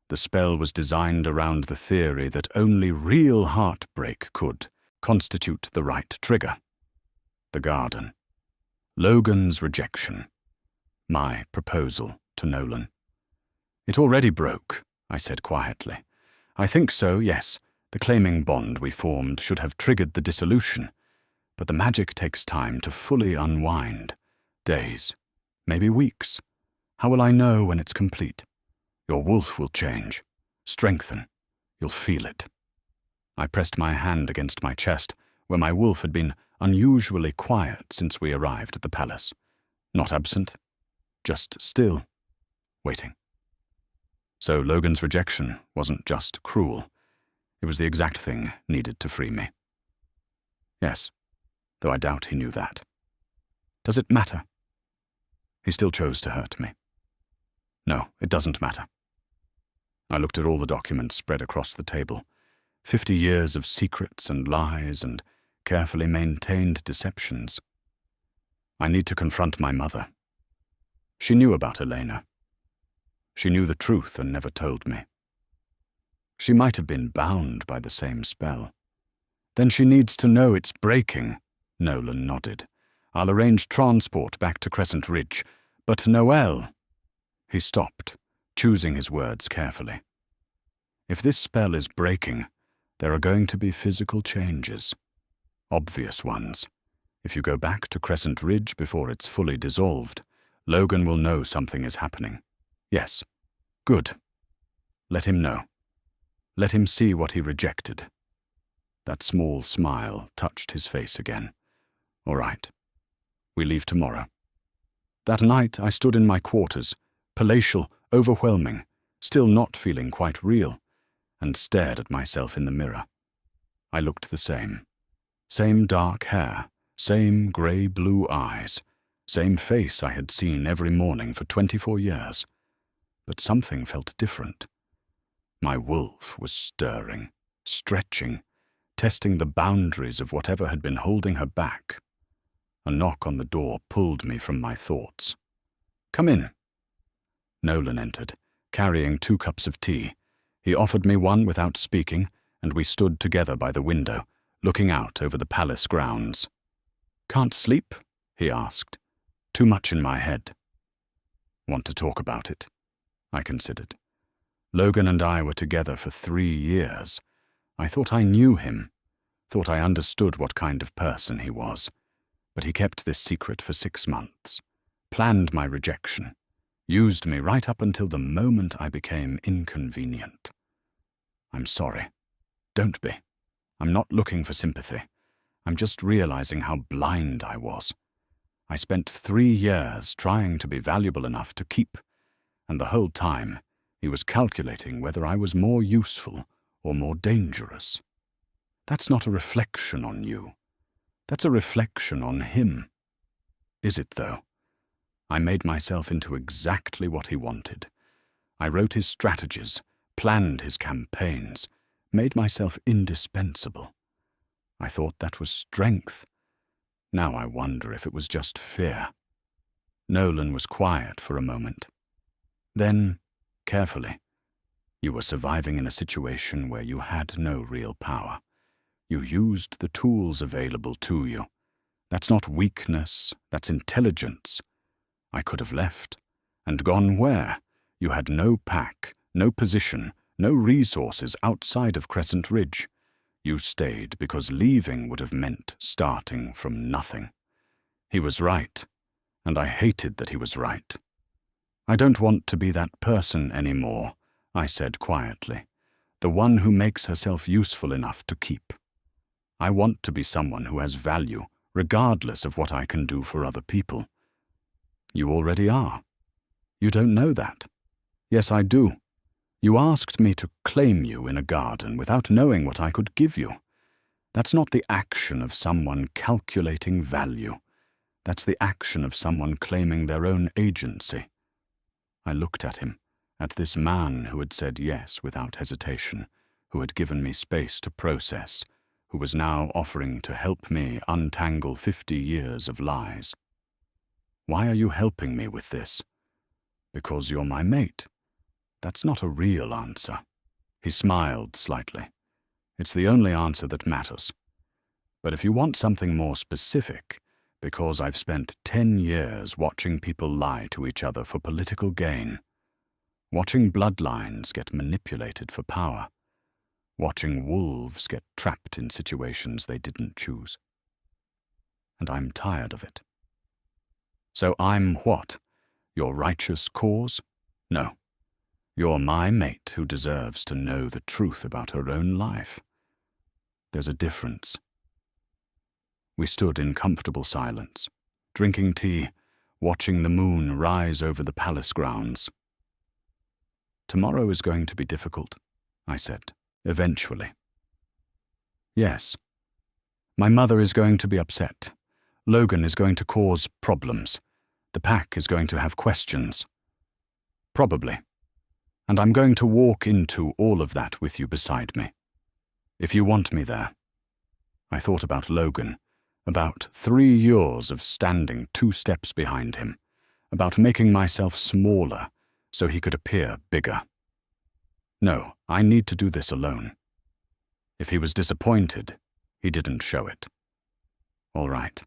The spell was designed around the theory that only real heartbreak could constitute the right trigger. The garden. Logan's rejection. My proposal to Nolan. It already broke," I said quietly. "I think so, yes. The claiming bond we formed should have triggered the dissolution. But the magic takes time to fully unwind. Days. Maybe weeks. How will I know when it's complete? Your wolf will change. Strengthen. You'll feel it." I pressed my hand against my chest, where my wolf had been unusually quiet since we arrived at the palace. Not absent. Just still. Waiting. So Logan's rejection wasn't just cruel. It was the exact thing needed to free me. Yes, though I doubt he knew that. Does it matter? He still chose to hurt me. No, it doesn't matter. I looked at all the documents spread across the table. 50 years of secrets and lies and carefully maintained deceptions. I need to confront my mother. She knew about Elena. She knew the truth and never told me. She might have been bound by the same spell. Then she needs to know it's breaking. Nolan nodded. I'll arrange transport back to Crescent Ridge. But Noelle... He stopped, choosing his words carefully. If this spell is breaking, there are going to be physical changes. Obvious ones. If you go back to Crescent Ridge before it's fully dissolved, Logan will know something is happening. Yes. Good. Let him know. Let him see what he rejected. That small smile touched his face again. All right. We leave tomorrow. That night I stood in my quarters, palatial, overwhelming, still not feeling quite real, and stared at myself in the mirror. I looked the same. Same dark hair, same grey-blue eyes, same face I had seen every morning for 24 years. But something felt different. My wolf was stirring, stretching, testing the boundaries of whatever had been holding her back. A knock on the door pulled me from my thoughts. Come in. Nolan entered, carrying 2 cups of tea. He offered me one without speaking, and we stood together by the window, looking out over the palace grounds. Can't sleep? He asked. Too much in my head. Want to talk about it? I considered. Logan and I were together for 3 years. I thought I knew him, thought I understood what kind of person he was. But he kept this secret for 6 months, planned my rejection, used me right up until the moment I became inconvenient. I'm sorry. Don't be. I'm not looking for sympathy. I'm just realizing how blind I was. I spent 3 years trying to be valuable enough to keep, and the whole time he was calculating whether I was more useful or more dangerous. That's not a reflection on you. That's a reflection on him. Is it, though? I made myself into exactly what he wanted. I wrote his strategies, planned his campaigns, made myself indispensable. I thought that was strength. Now I wonder if it was just fear. Nolan was quiet for a moment. Then, carefully, "You were surviving in a situation where you had no real power. You used the tools available to you. That's not weakness, that's intelligence. I could have left. And gone where? You had no pack, no position, no resources outside of Crescent Ridge. You stayed because leaving would have meant starting from nothing." He was right, and I hated that he was right. "I don't want to be that person anymore," I said quietly, "the one who makes herself useful enough to keep. I want to be someone who has value, regardless of what I can do for other people." "You already are. You don't know that." "Yes, I do. You asked me to claim you in a garden without knowing what I could give you. That's not the action of someone calculating value. That's the action of someone claiming their own agency." I looked at him, at this man who had said yes without hesitation, who had given me space to process, who was now offering to help me untangle 50 years of lies. "Why are you helping me with this?" "Because you're my mate." "That's not a real answer." He smiled slightly. "It's the only answer that matters. But if you want something more specific, because I've spent 10 years watching people lie to each other for political gain, watching bloodlines get manipulated for power, watching wolves get trapped in situations they didn't choose. And I'm tired of it." "So I'm what? Your righteous cause?" "No. You're my mate who deserves to know the truth about her own life. There's a difference." We stood in comfortable silence, drinking tea, watching the moon rise over the palace grounds. "Tomorrow is going to be difficult," I said, "eventually." "Yes. My mother is going to be upset. Logan is going to cause problems. The pack is going to have questions. Probably. And I'm going to walk into all of that with you beside me. If you want me there." I thought about Logan, about 3 years of standing 2 steps behind him, about making myself smaller so he could appear bigger. No, I need to do this alone. If he was disappointed, he didn't show it. "All right.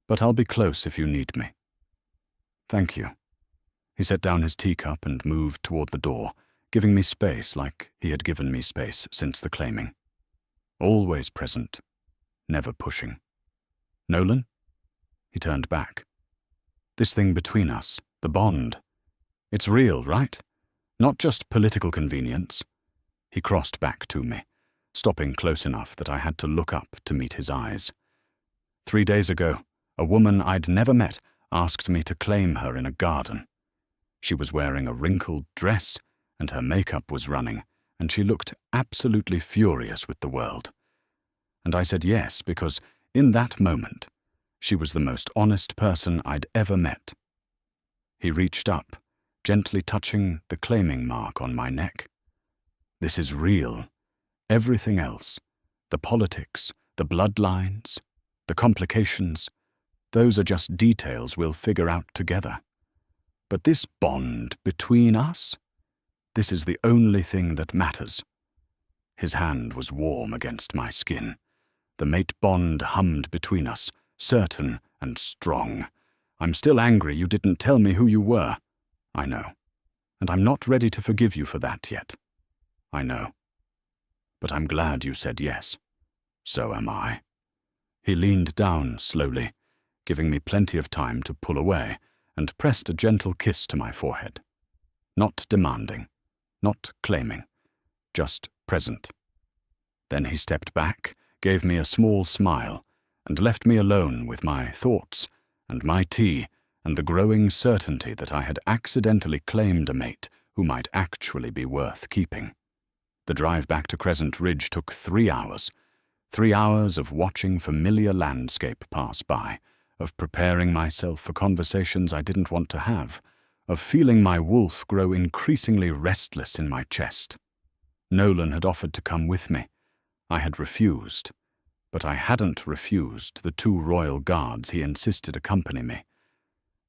But I'll be close if you need me." "Thank you." He set down his teacup and moved toward the door, giving me space like he had given me space since the claiming. Always present, never pushing. "Nolan?" He turned back. "This thing between us, the bond, it's real, right? Not just political convenience." He crossed back to me, stopping close enough that I had to look up to meet his eyes. 3 days ago, a woman I'd never met asked me to claim her in a garden. She was wearing a wrinkled dress, and her makeup was running, and she looked absolutely furious with the world. And I said yes because, in that moment, she was the most honest person I'd ever met. He reached up, gently touching the claiming mark on my neck. "This is real. Everything else, the politics, the bloodlines, the complications, those are just details we'll figure out together. But this bond between us, this is the only thing that matters." His hand was warm against my skin. The mate bond hummed between us, certain and strong. "I'm still angry you didn't tell me who you were." "I know. And I'm not ready to forgive you for that yet." "I know. But I'm glad you said yes." "So am I." He leaned down slowly, giving me plenty of time to pull away, and pressed a gentle kiss to my forehead. Not demanding, not claiming, just present. Then he stepped back, gave me a small smile, and left me alone with my thoughts and my tea and the growing certainty that I had accidentally claimed a mate who might actually be worth keeping. The drive back to Crescent Ridge took 3 hours. 3 hours of watching familiar landscape pass by, of preparing myself for conversations I didn't want to have, of feeling my wolf grow increasingly restless in my chest. Nolan had offered to come with me. I had refused, but I hadn't refused the 2 royal guards he insisted accompany me.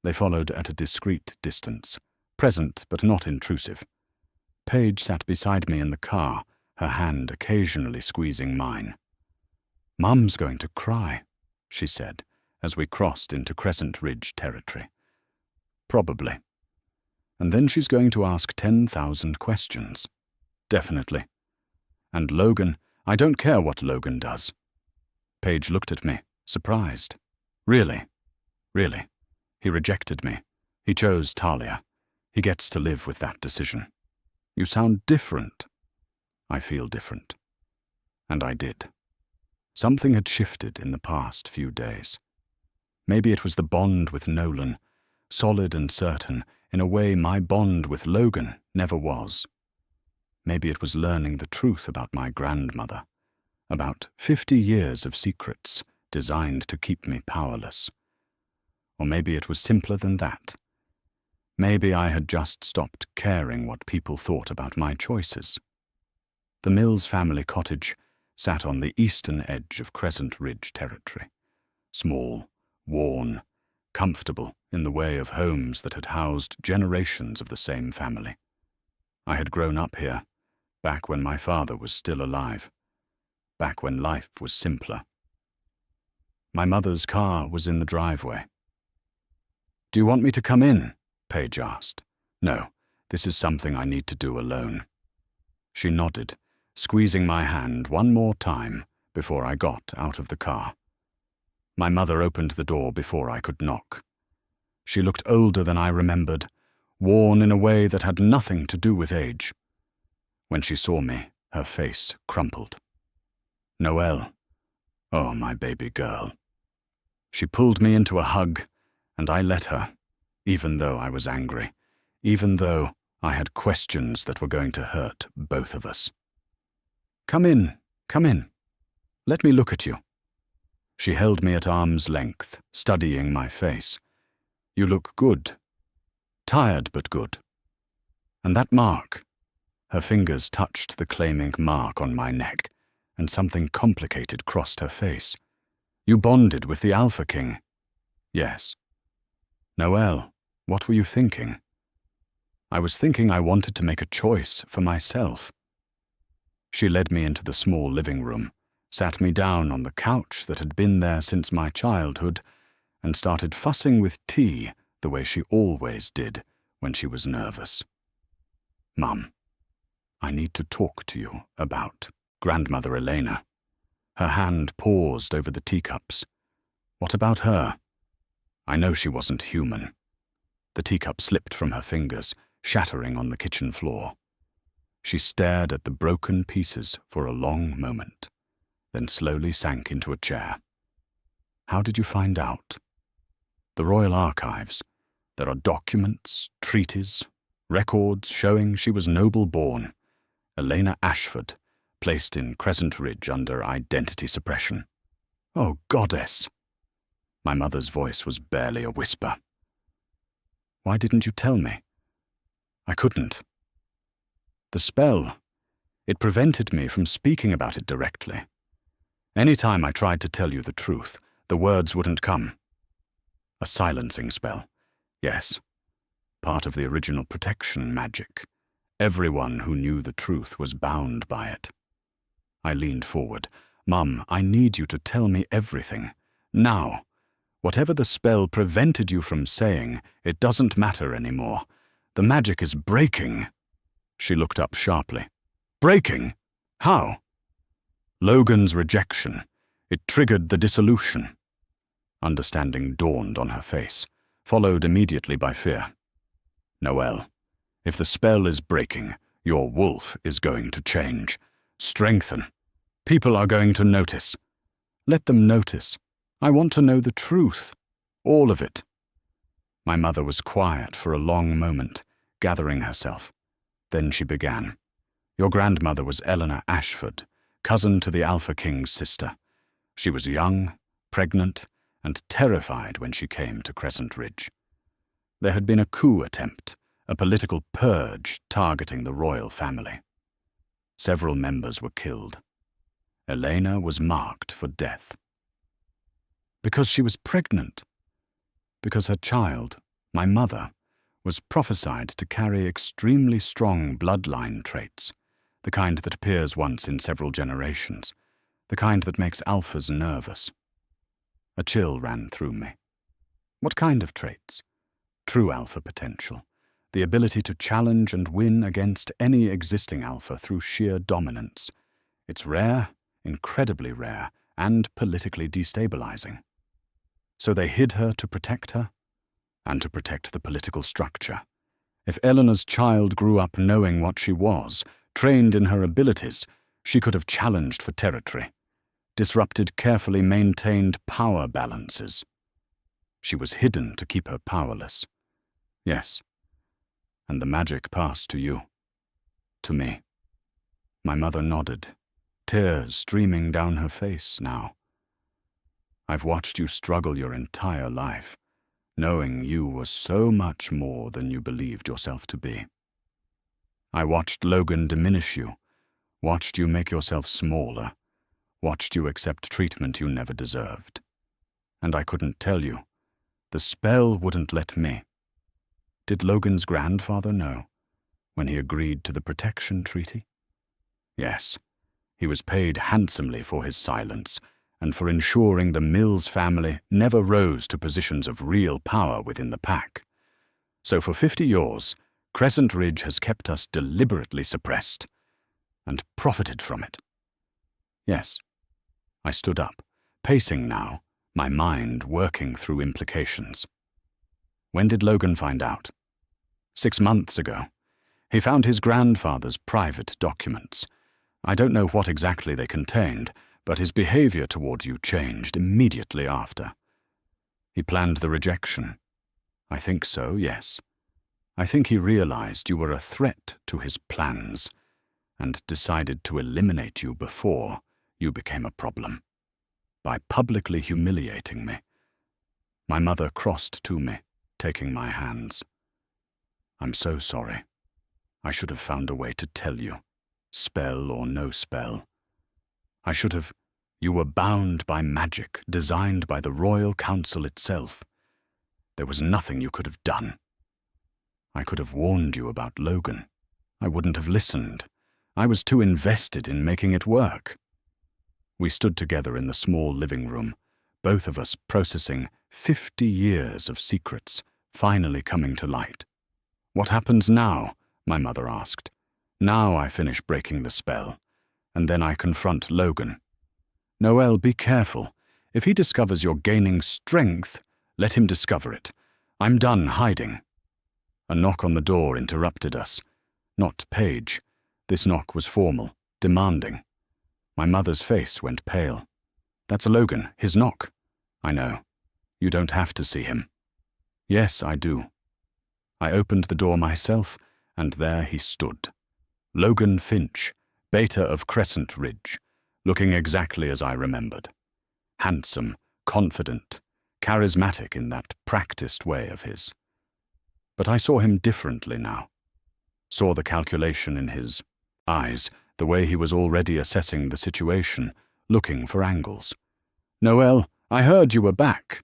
They followed at a discreet distance, present but not intrusive. Paige sat beside me in the car, her hand occasionally squeezing mine. "Mum's going to cry," she said, as we crossed into Crescent Ridge territory. "Probably. And then she's going to ask 10,000 questions. Definitely. And Logan, I don't care what Logan does." Paige looked at me, surprised. "Really? Really? He rejected me. He chose Talia. He gets to live with that decision. You sound different." "I feel different." And I did. Something had shifted in the past few days. Maybe it was the bond with Nolan, solid and certain, in a way my bond with Logan never was. Maybe it was learning the truth about my grandmother, about 50 years of secrets designed to keep me powerless. Or maybe it was simpler than that. Maybe I had just stopped caring what people thought about my choices. The Mills family cottage sat on the eastern edge of Crescent Ridge territory, small, worn, comfortable in the way of homes that had housed generations of the same family. I had grown up here, back when my father was still alive, back when life was simpler. My mother's car was in the driveway. "Do you want me to come in?" Paige asked. "No, this is something I need to do alone." She nodded, squeezing my hand one more time before I got out of the car. My mother opened the door before I could knock. She looked older than I remembered, worn in a way that had nothing to do with age. When she saw me, her face crumpled. "Noelle. Oh, my baby girl." She pulled me into a hug, and I let her, even though I was angry, even though I had questions that were going to hurt both of us. Come in. Let me look at you." She held me at arm's length, studying my face. "You look good. Tired but good. And that mark." Her fingers touched the claiming mark on my neck, and something complicated crossed her face. "You bonded with the Alpha King." "Yes." "Noelle, what were you thinking?" "I was thinking I wanted to make a choice for myself." She led me into the small living room, sat me down on the couch that had been there since my childhood, and started fussing with tea the way she always did when she was nervous. "Mum, I need to talk to you about Grandmother Elena." Her hand paused over the teacups. "What about her?" I know she wasn't human. The teacup slipped from her fingers, shattering on the kitchen floor. She stared at the broken pieces for a long moment, then slowly sank into a chair. "How did you find out?" "The Royal Archives. There are documents, treaties, records showing she was noble-born, Elena Ashford, placed in Crescent Ridge under identity suppression." "Oh, goddess!" My mother's voice was barely a whisper. "Why didn't you tell me?" "I couldn't. The spell, it prevented me from speaking about it directly. Any time I tried to tell you the truth, the words wouldn't come. A silencing spell, yes. Part of the original protection magic. Everyone who knew the truth was bound by it." I leaned forward. "Mum, I need you to tell me everything. Now. Whatever the spell prevented you from saying, it doesn't matter anymore. The magic is breaking." She looked up sharply. "Breaking? How?" "Logan's rejection. It triggered the dissolution." Understanding dawned on her face, followed immediately by fear. "Noelle, if the spell is breaking, your wolf is going to change. Strengthen. People are going to notice." "Let them notice. I want to know the truth. All of it." My mother was quiet for a long moment, gathering herself. Then she began. "Your grandmother was Eleanor Ashford, cousin to the Alpha King's sister. She was young, pregnant, and terrified when she came to Crescent Ridge. There had been a coup attempt, a political purge targeting the royal family. Several members were killed. Elena was marked for death. Because she was pregnant. Because her child, my mother, was prophesied to carry extremely strong bloodline traits, the kind that appears once in several generations, the kind that makes alphas nervous. A chill ran through me. What kind of traits? True alpha potential, the ability to challenge and win against any existing alpha through sheer dominance. It's rare, incredibly rare, and politically destabilizing. So they hid her to protect her, and to protect the political structure. If Eleanor's child grew up knowing what she was, trained in her abilities, she could have challenged for territory, disrupted carefully maintained power balances. She was hidden to keep her powerless. Yes, and the magic passed to you, to me. My mother nodded, tears streaming down her face now. I've watched you struggle your entire life, knowing you were so much more than you believed yourself to be. I watched Logan diminish you, watched you make yourself smaller, watched you accept treatment you never deserved. And I couldn't tell you. The spell wouldn't let me. Did Logan's grandfather know, when he agreed to the protection treaty? Yes, he was paid handsomely for his silence, and for ensuring the Mills family never rose to positions of real power within the pack. So for 50 years, Crescent Ridge has kept us deliberately suppressed, and profited from it. Yes, I stood up, pacing now, my mind working through implications. When did Logan find out? 6 months ago. He found his grandfather's private documents. I don't know what exactly they contained, but his behavior towards you changed immediately after. He planned the rejection. I think so, yes. I think he realized you were a threat to his plans, and decided to eliminate you before you became a problem, by publicly humiliating me. My mother crossed to me, taking my hands. I'm so sorry. I should have found a way to tell you, spell or no spell. I should have. You were bound by magic designed by the Royal Council itself. There was nothing you could have done. I could have warned you about Logan. I wouldn't have listened. I was too invested in making it work. We stood together in the small living room, both of us processing 50 years of secrets finally coming to light. What happens now? My mother asked. Now I finish breaking the spell, and then I confront Logan. Noelle, be careful. If he discovers you're gaining strength, let him discover it. I'm done hiding. A knock on the door interrupted us. Not Paige. This knock was formal, demanding. My mother's face went pale. That's Logan, his knock. I know. You don't have to see him. Yes, I do. I opened the door myself, and there he stood. Logan Finch, Beta of Crescent Ridge, looking exactly as I remembered. Handsome, confident, charismatic in that practiced way of his. But I saw him differently now. Saw the calculation in his eyes, the way he was already assessing the situation, looking for angles. Noelle, I heard you were back.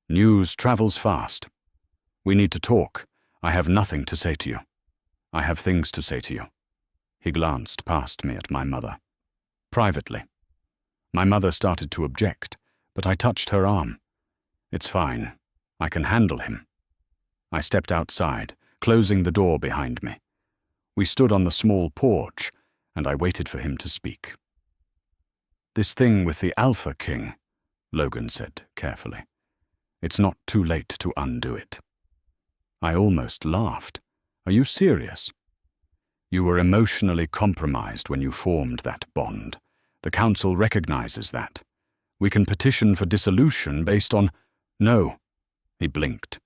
News travels fast. We need to talk. I have nothing to say to you. I have things to say to you. He glanced past me at my mother. Privately. My mother started to object, but I touched her arm. It's fine. I can handle him. I stepped outside, closing the door behind me. We stood on the small porch, and I waited for him to speak. This thing with the Alpha King, Logan said carefully. It's not too late to undo it. I almost laughed. Are you serious? You were emotionally compromised when you formed that bond. The Council recognizes that. We can petition for dissolution based on... No. He blinked.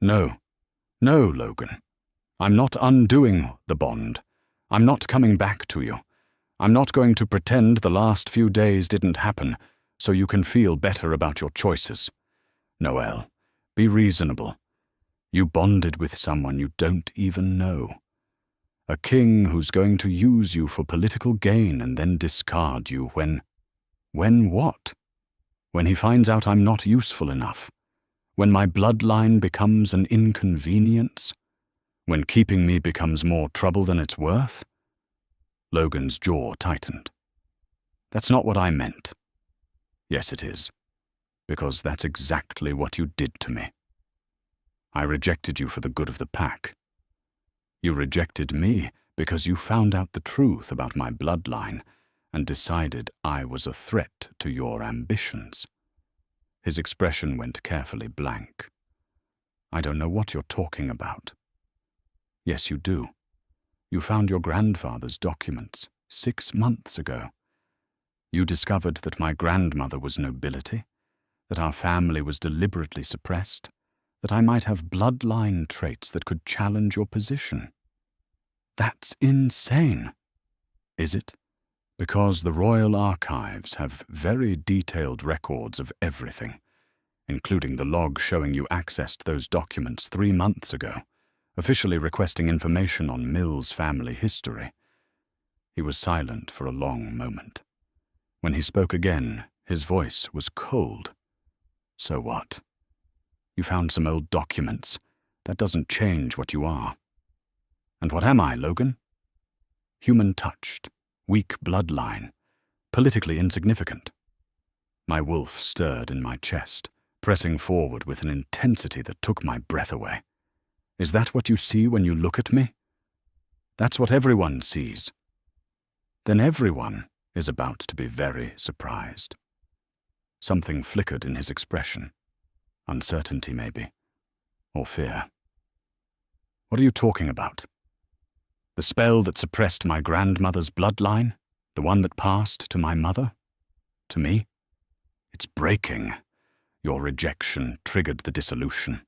No. No, Logan. I'm not undoing the bond. I'm not coming back to you. I'm not going to pretend the last few days didn't happen so you can feel better about your choices. Noel, be reasonable. You bonded with someone you don't even know. A king who's going to use you for political gain and then discard you when... When what? When he finds out I'm not useful enough? When my bloodline becomes an inconvenience? When keeping me becomes more trouble than it's worth? Logan's jaw tightened. That's not what I meant. Yes, it is. Because that's exactly what you did to me. I rejected you for the good of the pack. You rejected me because you found out the truth about my bloodline and decided I was a threat to your ambitions. His expression went carefully blank. I don't know what you're talking about. Yes, you do. You found your grandfather's documents 6 months ago. You discovered that my grandmother was nobility, that our family was deliberately suppressed, that I might have bloodline traits that could challenge your position. That's insane. Is it? Because the royal archives have very detailed records of everything, including the log showing you accessed those documents 3 months ago, officially requesting information on Mill's family history. He was silent for a long moment. When he spoke again, his voice was cold. So what? You found some old documents. That doesn't change what you are. And what am I, Logan? Human-touched, weak bloodline, politically insignificant. My wolf stirred in my chest, pressing forward with an intensity that took my breath away. Is that what you see when you look at me? That's what everyone sees. Then everyone is about to be very surprised. Something flickered in his expression. Uncertainty, maybe. Or fear. What are you talking about? The spell that suppressed my grandmother's bloodline? The one that passed to my mother? To me? It's breaking. Your rejection triggered the dissolution.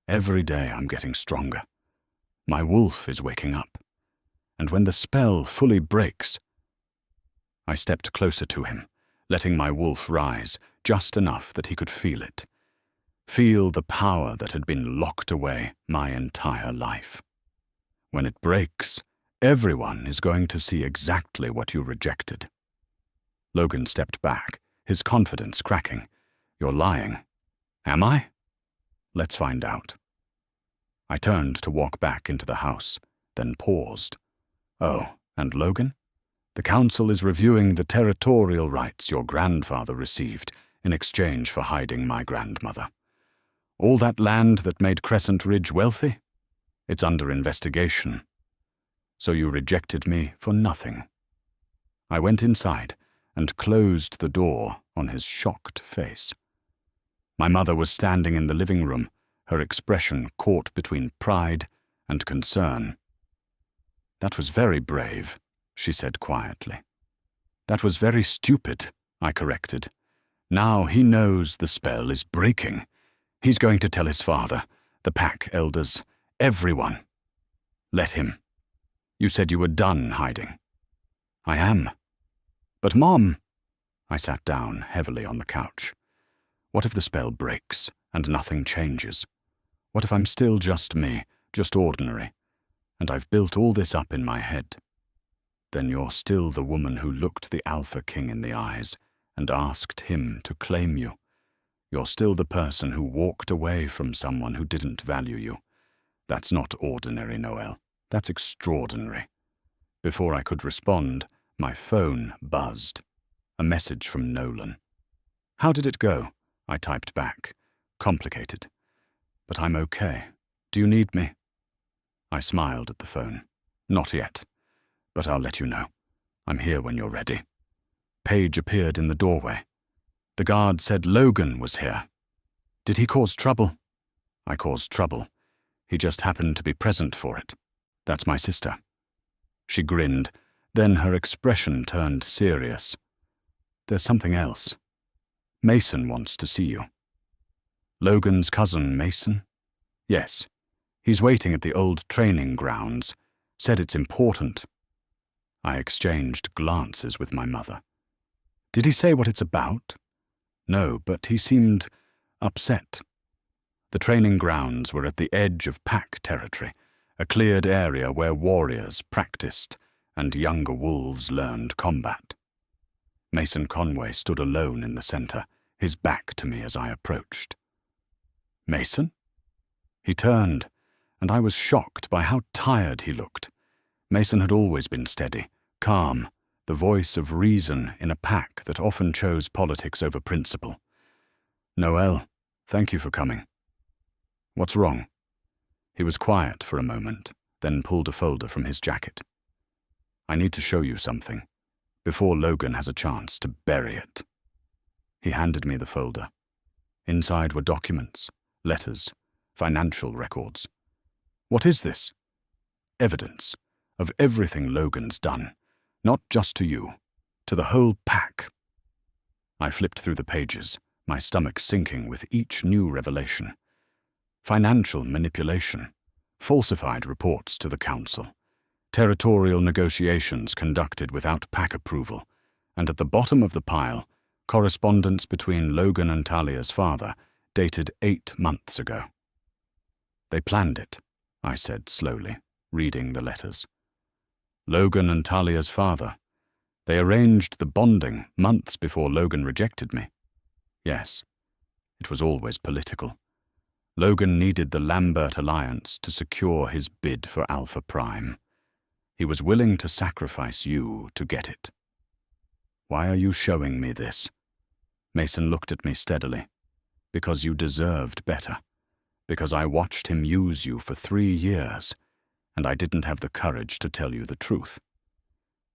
Every day I'm getting stronger. My wolf is waking up. And when the spell fully breaks... I stepped closer to him, letting my wolf rise just enough that he could feel it. Feel the power that had been locked away my entire life. When it breaks, everyone is going to see exactly what you rejected. Logan stepped back, his confidence cracking. You're lying. Am I? Let's find out. I turned to walk back into the house, then paused. Oh, and Logan? The council is reviewing the territorial rights your grandfather received in exchange for hiding my grandmother. All that land that made Crescent Ridge wealthy? It's under investigation. So you rejected me for nothing. I went inside and closed the door on his shocked face. My mother was standing in the living room, her expression caught between pride and concern. That was very brave, she said quietly. That was very stupid, I corrected. Now he knows the spell is breaking. He's going to tell his father, the pack elders, everyone. Let him. You said you were done hiding. I am. But Mom... I sat down heavily on the couch. What if the spell breaks and nothing changes? What if I'm still just me, just ordinary, and I've built all this up in my head? Then you're still the woman who looked the Alpha King in the eyes and asked him to claim you. You're still the person who walked away from someone who didn't value you. That's not ordinary, Noel. That's extraordinary. Before I could respond, my phone buzzed. A message from Nolan. How did it go? I typed back. Complicated. But I'm okay. Do you need me? I smiled at the phone. Not yet. But I'll let you know. I'm here when you're ready. Paige appeared in the doorway. The guard said Logan was here. Did he cause trouble? I caused trouble. He just happened to be present for it. That's my sister. She grinned, then her expression turned serious. There's something else. Mason wants to see you. Logan's cousin, Mason? Yes. He's waiting at the old training grounds. Said it's important. I exchanged glances with my mother. Did he say what it's about? No, but he seemed upset. The training grounds were at the edge of pack territory, a cleared area where warriors practiced and younger wolves learned combat. Mason Conway stood alone in the center, his back to me as I approached. Mason? He turned, and I was shocked by how tired he looked. Mason had always been steady, calm, the voice of reason in a pack that often chose politics over principle. Noel, thank you for coming. What's wrong? He was quiet for a moment, then pulled a folder from his jacket. I need to show you something, before Logan has a chance to bury it. He handed me the folder. Inside were documents, letters, financial records. What is this? Evidence of everything Logan's done, not just to you, to the whole pack. I flipped through the pages, my stomach sinking with each new revelation. Financial manipulation, falsified reports to the council, territorial negotiations conducted without pack approval, and at the bottom of the pile, correspondence between Logan and Talia's father, dated 8 months ago. They planned it, I said slowly, reading the letters. Logan and Talia's father. They arranged the bonding months before Logan rejected me. Yes, it was always political. Logan needed the Lambert alliance to secure his bid for Alpha Prime. He was willing to sacrifice you to get it. Why are you showing me this? Mason looked at me steadily. Because you deserved better. Because I watched him use you for 3 years, and I didn't have the courage to tell you the truth.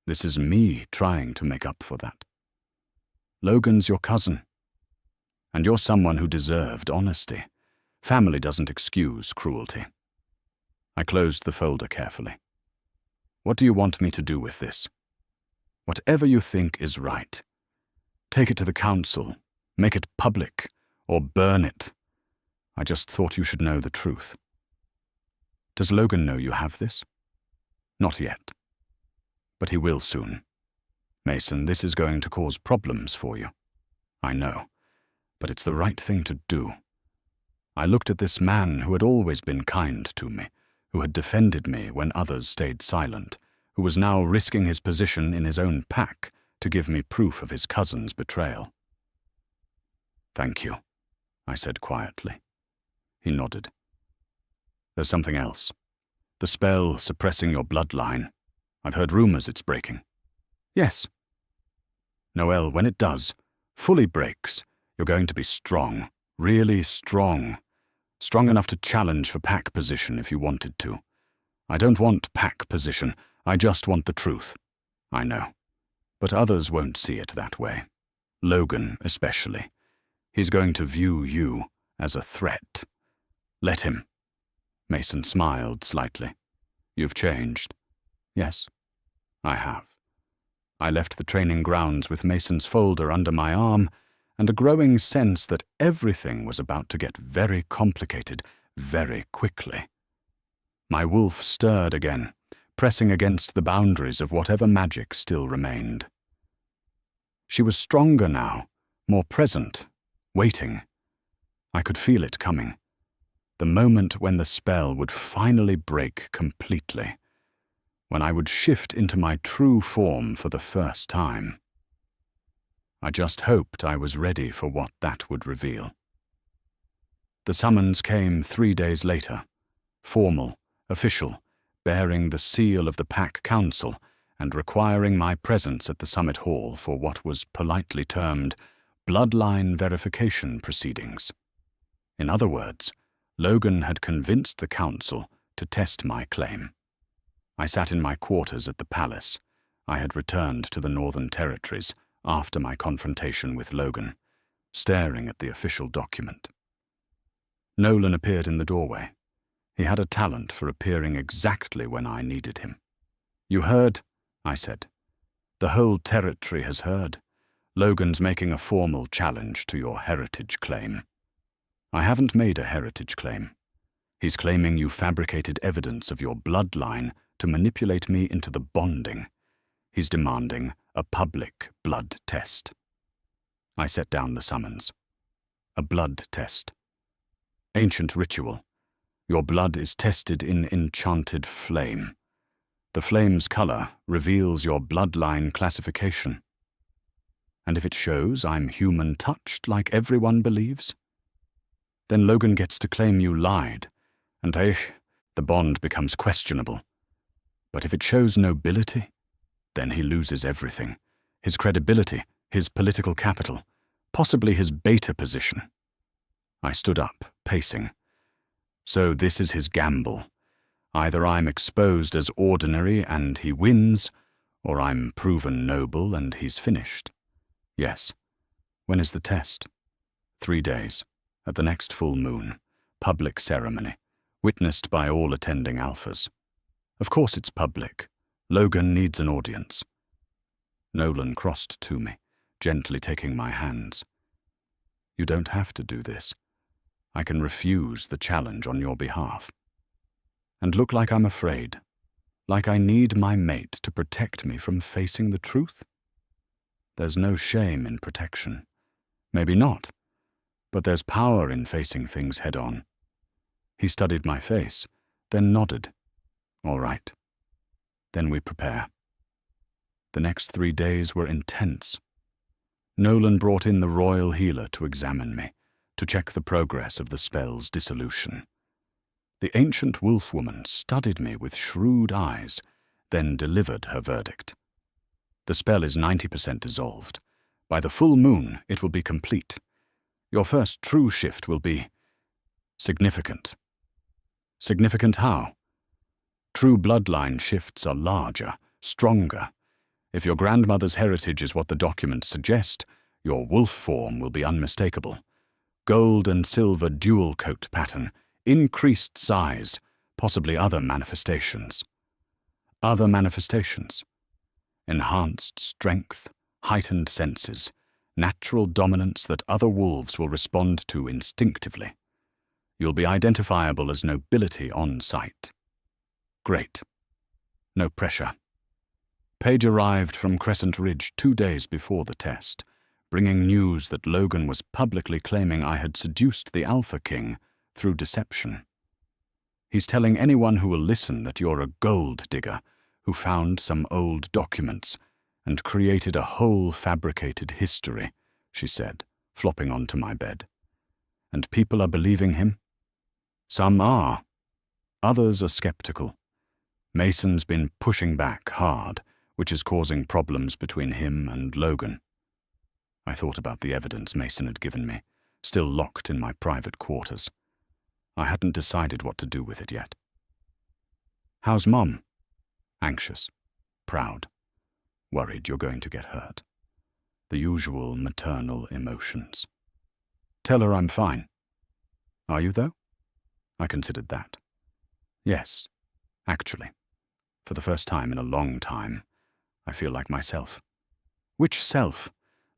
This is me trying to make up for that. Logan's your cousin, and you're someone who deserved honesty. Family doesn't excuse cruelty. I closed the folder carefully. What do you want me to do with this? Whatever you think is right. Take it to the council, make it public, or burn it. I just thought you should know the truth. Does Logan know you have this? Not yet. But he will soon. Mason, this is going to cause problems for you. I know, but it's the right thing to do. I looked at this man who had always been kind to me, who had defended me when others stayed silent, who was now risking his position in his own pack to give me proof of his cousin's betrayal. Thank you, I said quietly. He nodded. There's something else. The spell suppressing your bloodline. I've heard rumors it's breaking. Yes. Noel, when it does, fully breaks, you're going to be strong, really strong. Strong enough to challenge for pack position if you wanted to. I don't want pack position, I just want the truth. I know. But others won't see it that way. Logan, especially. He's going to view you as a threat. Let him. Mason smiled slightly. You've changed. Yes, I have. I left the training grounds with Mason's folder under my arm and a growing sense that everything was about to get very complicated very quickly. My wolf stirred again, pressing against the boundaries of whatever magic still remained. She was stronger now, more present, waiting. I could feel it coming. The moment when the spell would finally break completely, when I would shift into my true form for the first time. I just hoped I was ready for what that would reveal. The summons came 3 days later, formal, official, bearing the seal of the Pack Council and requiring my presence at the Summit Hall for what was politely termed bloodline verification proceedings. In other words, Logan had convinced the council to test my claim. I sat in my quarters at the palace. I had returned to the Northern Territories after my confrontation with Logan, staring at the official document. Nolan appeared in the doorway. He had a talent for appearing exactly when I needed him. You heard, I said. The whole territory has heard. Logan's making a formal challenge to your heritage claim. I haven't made a heritage claim. He's claiming you fabricated evidence of your bloodline to manipulate me into the bonding. He's demanding a public blood test. I set down the summons. A blood test. Ancient ritual. Your blood is tested in enchanted flame. The flame's color reveals your bloodline classification. And if it shows I'm human-touched like everyone believes, then Logan gets to claim you lied, and the bond becomes questionable. But if it shows nobility, then he loses everything. His credibility, his political capital, possibly his beta position. I stood up, pacing. So this is his gamble. Either I'm exposed as ordinary and he wins, or I'm proven noble and he's finished. Yes. When is the test? 3 days. At the next full moon. Public ceremony. Witnessed by all attending alphas. Of course it's public. Logan needs an audience. Nolan crossed to me, gently taking my hands. You don't have to do this. I can refuse the challenge on your behalf. And look like I'm afraid, like I need my mate to protect me from facing the truth? There's no shame in protection. Maybe not, but there's power in facing things head-on. He studied my face, then nodded. All right. Then we prepare. The next 3 days were intense. Nolan brought in the royal healer to examine me, to check the progress of the spell's dissolution. The ancient wolf woman studied me with shrewd eyes, then delivered her verdict. The spell is 90% dissolved. By the full moon, it will be complete. Your first true shift will be significant. Significant how? True bloodline shifts are larger, stronger. If your grandmother's heritage is what the documents suggest, your wolf form will be unmistakable. Gold and silver dual coat pattern, increased size, possibly other manifestations. Other manifestations. Enhanced strength, heightened senses, natural dominance that other wolves will respond to instinctively. You'll be identifiable as nobility on sight. Great. No pressure. Paige arrived from Crescent Ridge 2 days before the test, bringing news that Logan was publicly claiming I had seduced the Alpha King through deception. He's telling anyone who will listen that you're a gold digger who found some old documents and created a whole fabricated history, she said, flopping onto my bed. And people are believing him? Some are. Others are skeptical. Mason's been pushing back hard, which is causing problems between him and Logan. I thought about the evidence Mason had given me, still locked in my private quarters. I hadn't decided what to do with it yet. How's Mom? Anxious, proud, worried you're going to get hurt. The usual maternal emotions. Tell her I'm fine. Are you, though? I considered that. Yes, actually. For the first time in a long time, I feel like myself. Which self?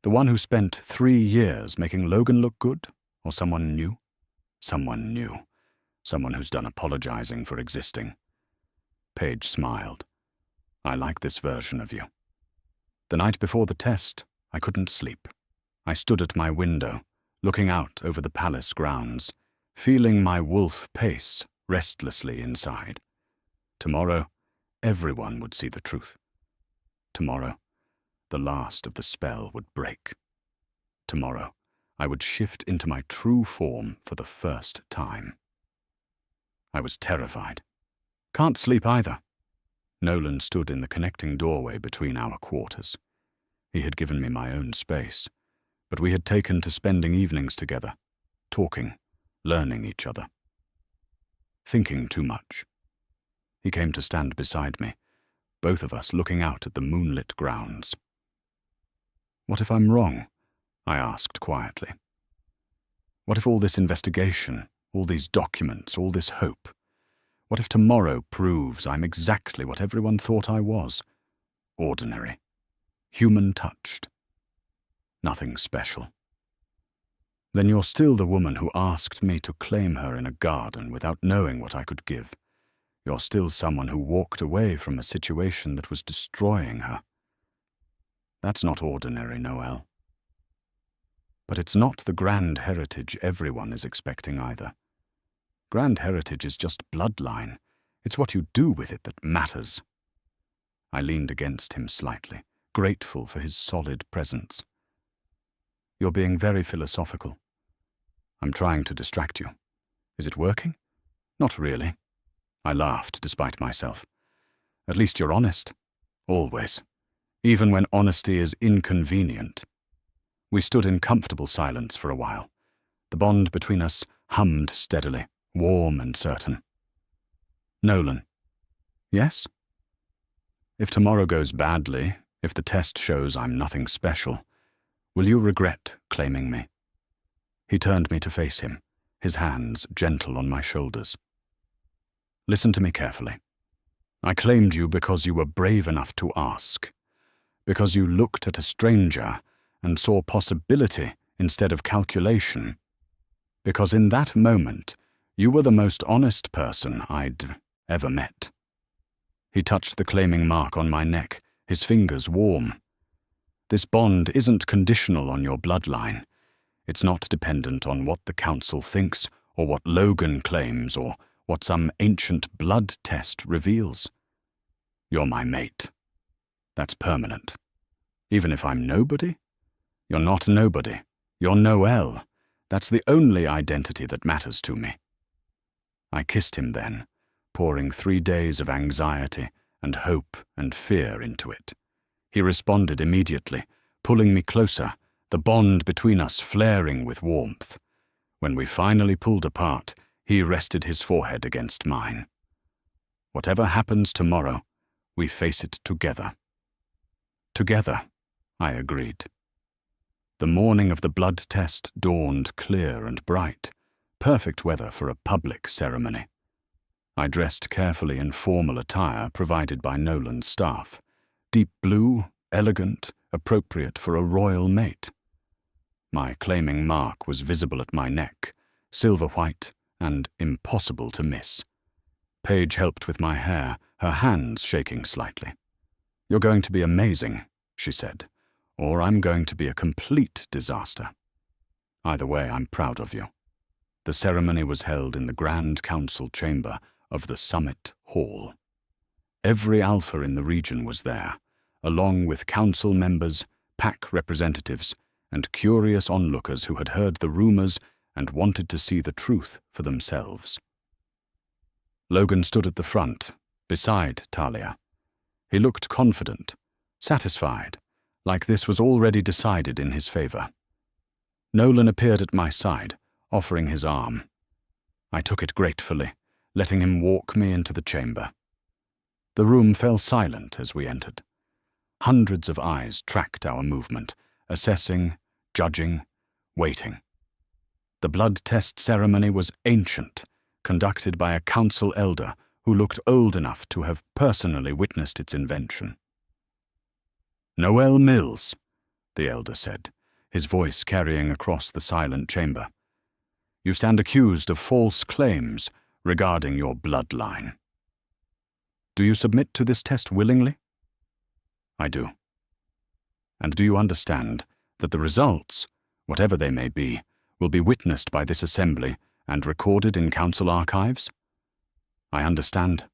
The one who spent 3 years making Logan look good? Or someone new? Someone new. Someone who's done apologizing for existing. Paige smiled. I like this version of you. The night before the test, I couldn't sleep. I stood at my window, looking out over the palace grounds, feeling my wolf pace restlessly inside. Tomorrow, everyone would see the truth. Tomorrow, the last of the spell would break. Tomorrow, I would shift into my true form for the first time. I was terrified. Can't sleep either. Nolan stood in the connecting doorway between our quarters. He had given me my own space, but we had taken to spending evenings together, talking, learning each other. Thinking too much. He came to stand beside me, both of us looking out at the moonlit grounds. What if I'm wrong? I asked quietly. What if all this investigation, all these documents, all this hope, what if tomorrow proves I'm exactly what everyone thought I was? Ordinary. Human-touched. Nothing special. Then you're still the woman who asked me to claim her in a garden without knowing what I could give. You're still someone who walked away from a situation that was destroying her. That's not ordinary, Noelle. But it's not the grand heritage everyone is expecting either. Grand heritage is just bloodline. It's what you do with it that matters. I leaned against him slightly, grateful for his solid presence. You're being very philosophical. I'm trying to distract you. Is it working? Not really. I laughed despite myself. At least you're honest. Always. Even when honesty is inconvenient. We stood in comfortable silence for a while. The bond between us hummed steadily, warm and certain. Nolan. Yes? If tomorrow goes badly, if the test shows I'm nothing special, will you regret claiming me? He turned me to face him, his hands gentle on my shoulders. Listen to me carefully. I claimed you because you were brave enough to ask, because you looked at a stranger and saw possibility instead of calculation, because in that moment you were the most honest person I'd ever met. He touched the claiming mark on my neck, his fingers warm. This bond isn't conditional on your bloodline. It's not dependent on what the council thinks or what Logan claims or what some ancient blood test reveals. You're my mate. That's permanent. Even if I'm nobody? You're not nobody. You're Noel. That's the only identity that matters to me. I kissed him then, pouring 3 days of anxiety and hope and fear into it. He responded immediately, pulling me closer, the bond between us flaring with warmth. When we finally pulled apart, he rested his forehead against mine. Whatever happens tomorrow, we face it together. Together, I agreed. The morning of the blood test dawned clear and bright, perfect weather for a public ceremony. I dressed carefully in formal attire provided by Nolan's staff, deep blue, elegant, appropriate for a royal mate. My claiming mark was visible at my neck, silver white and impossible to miss. Paige helped with my hair, her hands shaking slightly. You're going to be amazing, she said, or I'm going to be a complete disaster. Either way, I'm proud of you. The ceremony was held in the Grand Council chamber of the Summit Hall. Every alpha in the region was there, along with council members, pack representatives, and curious onlookers who had heard the rumors and wanted to see the truth for themselves. Logan stood at the front, beside Talia. He looked confident, satisfied, like this was already decided in his favor. Nolan appeared at my side, offering his arm. I took it gratefully, letting him walk me into the chamber. The room fell silent as we entered. Hundreds of eyes tracked our movement, assessing, judging, waiting. The blood test ceremony was ancient, conducted by a council elder who looked old enough to have personally witnessed its invention. "Noel Mills," the elder said, his voice carrying across the silent chamber. "You stand accused of false claims regarding your bloodline. Do you submit to this test willingly?" "I do." "And do you understand that the results, whatever they may be, will be witnessed by this assembly and recorded in council archives?" "I understand."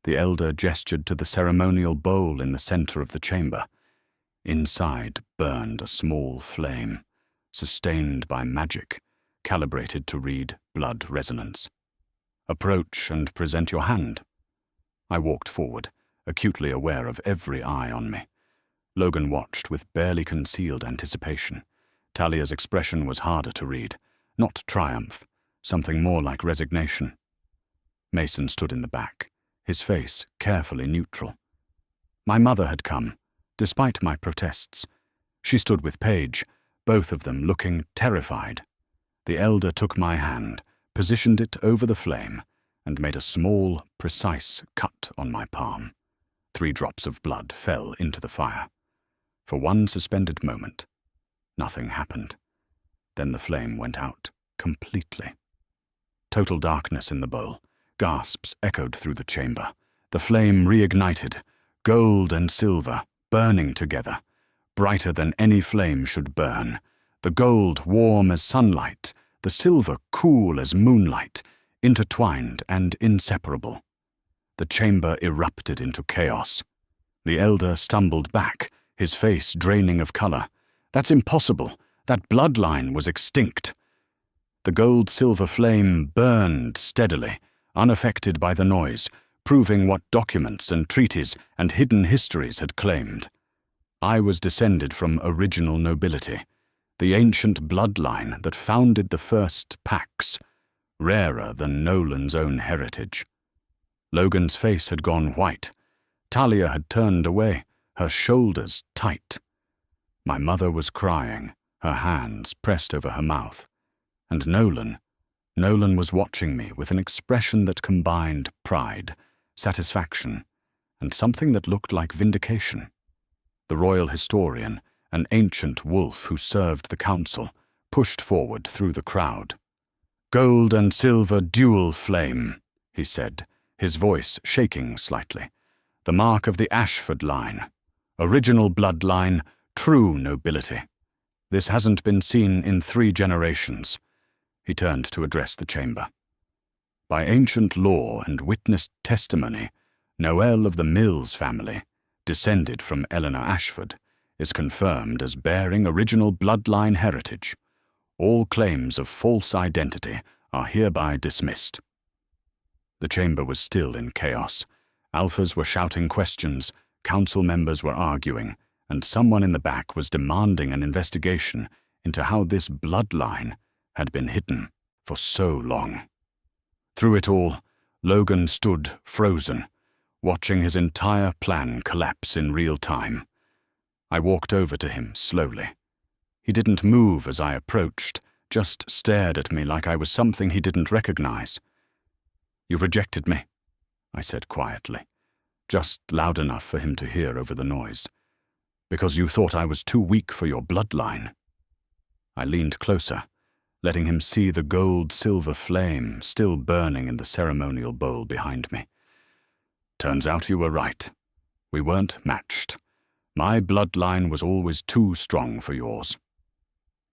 The elder gestured to the ceremonial bowl in the center of the chamber. Inside burned a small flame, sustained by magic, calibrated to read blood resonance. "Approach and present your hand." I walked forward, acutely aware of every eye on me. Logan watched with barely concealed anticipation. Talia's expression was harder to read, not triumph, something more like resignation. Mason stood in the back, his face carefully neutral. My mother had come, despite my protests. She stood with Paige, both of them looking terrified. The elder took my hand, positioned it over the flame, and made a small, precise cut on my palm. 3 drops of blood fell into the fire. For one suspended moment, nothing happened. Then the flame went out completely. Total darkness in the bowl. Gasps echoed through the chamber. The flame reignited, gold and silver, burning together, brighter than any flame should burn, The gold warm as sunlight, the silver cool as moonlight, intertwined and inseparable. The chamber erupted into chaos. The elder stumbled back, his face draining of color. "That's impossible. That bloodline was extinct." The gold-silver flame burned steadily, unaffected by the noise, proving what documents and treaties and hidden histories had claimed. I was descended from original nobility, the ancient bloodline that founded the first packs, rarer than Nolan's own heritage. Logan's face had gone white. Talia had turned away, her shoulders tight. My mother was crying, her hands pressed over her mouth. And Nolan was watching me with an expression that combined pride, satisfaction, and something that looked like vindication. The royal historian, an ancient wolf who served the council, pushed forward through the crowd. "Gold and silver dual flame," he said, his voice shaking slightly. "The mark of the Ashford line. Original bloodline, true nobility. This hasn't been seen in 3 generations." He turned to address the chamber. "By ancient law and witnessed testimony, Noel of the Mills family, descended from Eleanor Ashford, is confirmed as bearing original bloodline heritage. All claims of false identity are hereby dismissed." The chamber was still in chaos. Alphas were shouting questions, council members were arguing, and someone in the back was demanding an investigation into how this bloodline had been hidden for so long. Through it all, Logan stood frozen, watching his entire plan collapse in real time. I walked over to him slowly. He didn't move as I approached, just stared at me like I was something he didn't recognize. "You rejected me," I said quietly, just loud enough for him to hear over the noise, "because you thought I was too weak for your bloodline." I leaned closer, letting him see the gold-silver flame still burning in the ceremonial bowl behind me. "Turns out you were right. We weren't matched. My bloodline was always too strong for yours.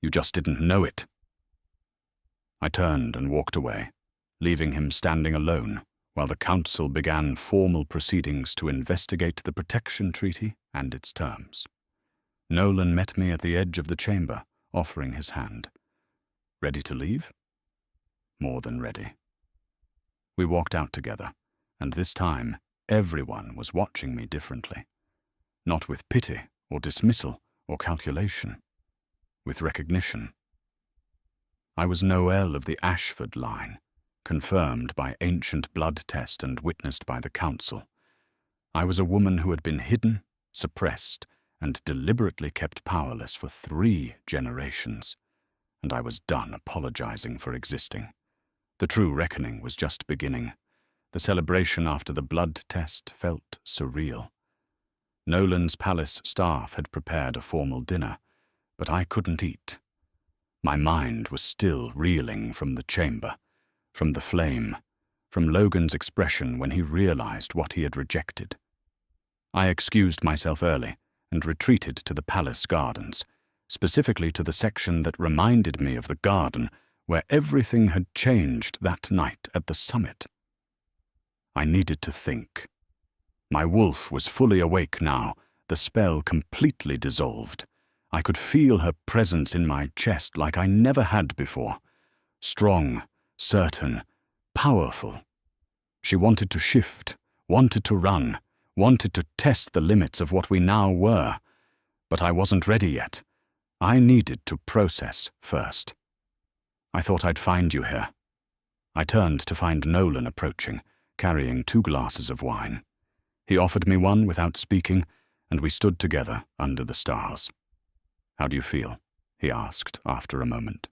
You just didn't know it." I turned and walked away, leaving him standing alone while the council began formal proceedings to investigate the protection treaty and its terms. Nolan met me at the edge of the chamber, offering his hand. "Ready to leave?" "More than ready." We walked out together, and this time everyone was watching me differently. Not with pity or dismissal or calculation, with recognition. I was Noel of the Ashford line, confirmed by ancient blood test and witnessed by the council. I was a woman who had been hidden, suppressed, and deliberately kept powerless for 3 generations. And I was done apologizing for existing. The true reckoning was just beginning. The celebration after the blood test felt surreal. Nolan's palace staff had prepared a formal dinner, but I couldn't eat. My mind was still reeling from the chamber, from the flame, from Logan's expression when he realized what he had rejected. I excused myself early and retreated to the palace gardens, specifically to the section that reminded me of the garden where everything had changed that night at the summit. I needed to think. My wolf was fully awake now, the spell completely dissolved. I could feel her presence in my chest like I never had before. Strong, certain, powerful. She wanted to shift, wanted to run, wanted to test the limits of what we now were. But I wasn't ready yet. I needed to process first. "I thought I'd find you here." I turned to find Nolan approaching, carrying 2 glasses of wine. He offered me one without speaking, and we stood together under the stars. "How do you feel?" he asked after a moment.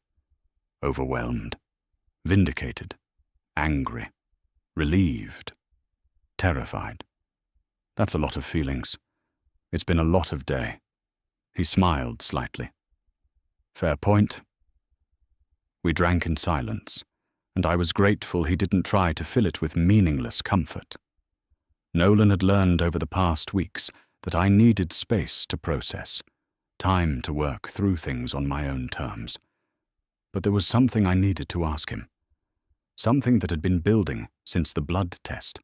Overwhelmed, vindicated, angry, relieved, terrified. That's a lot of feelings. It's been a lot of day. He smiled slightly. "Fair point." We drank in silence, and I was grateful he didn't try to fill it with meaningless comfort. Nolan had learned over the past weeks that I needed space to process, time to work through things on my own terms. But there was something I needed to ask him. Something that had been building since the blood test.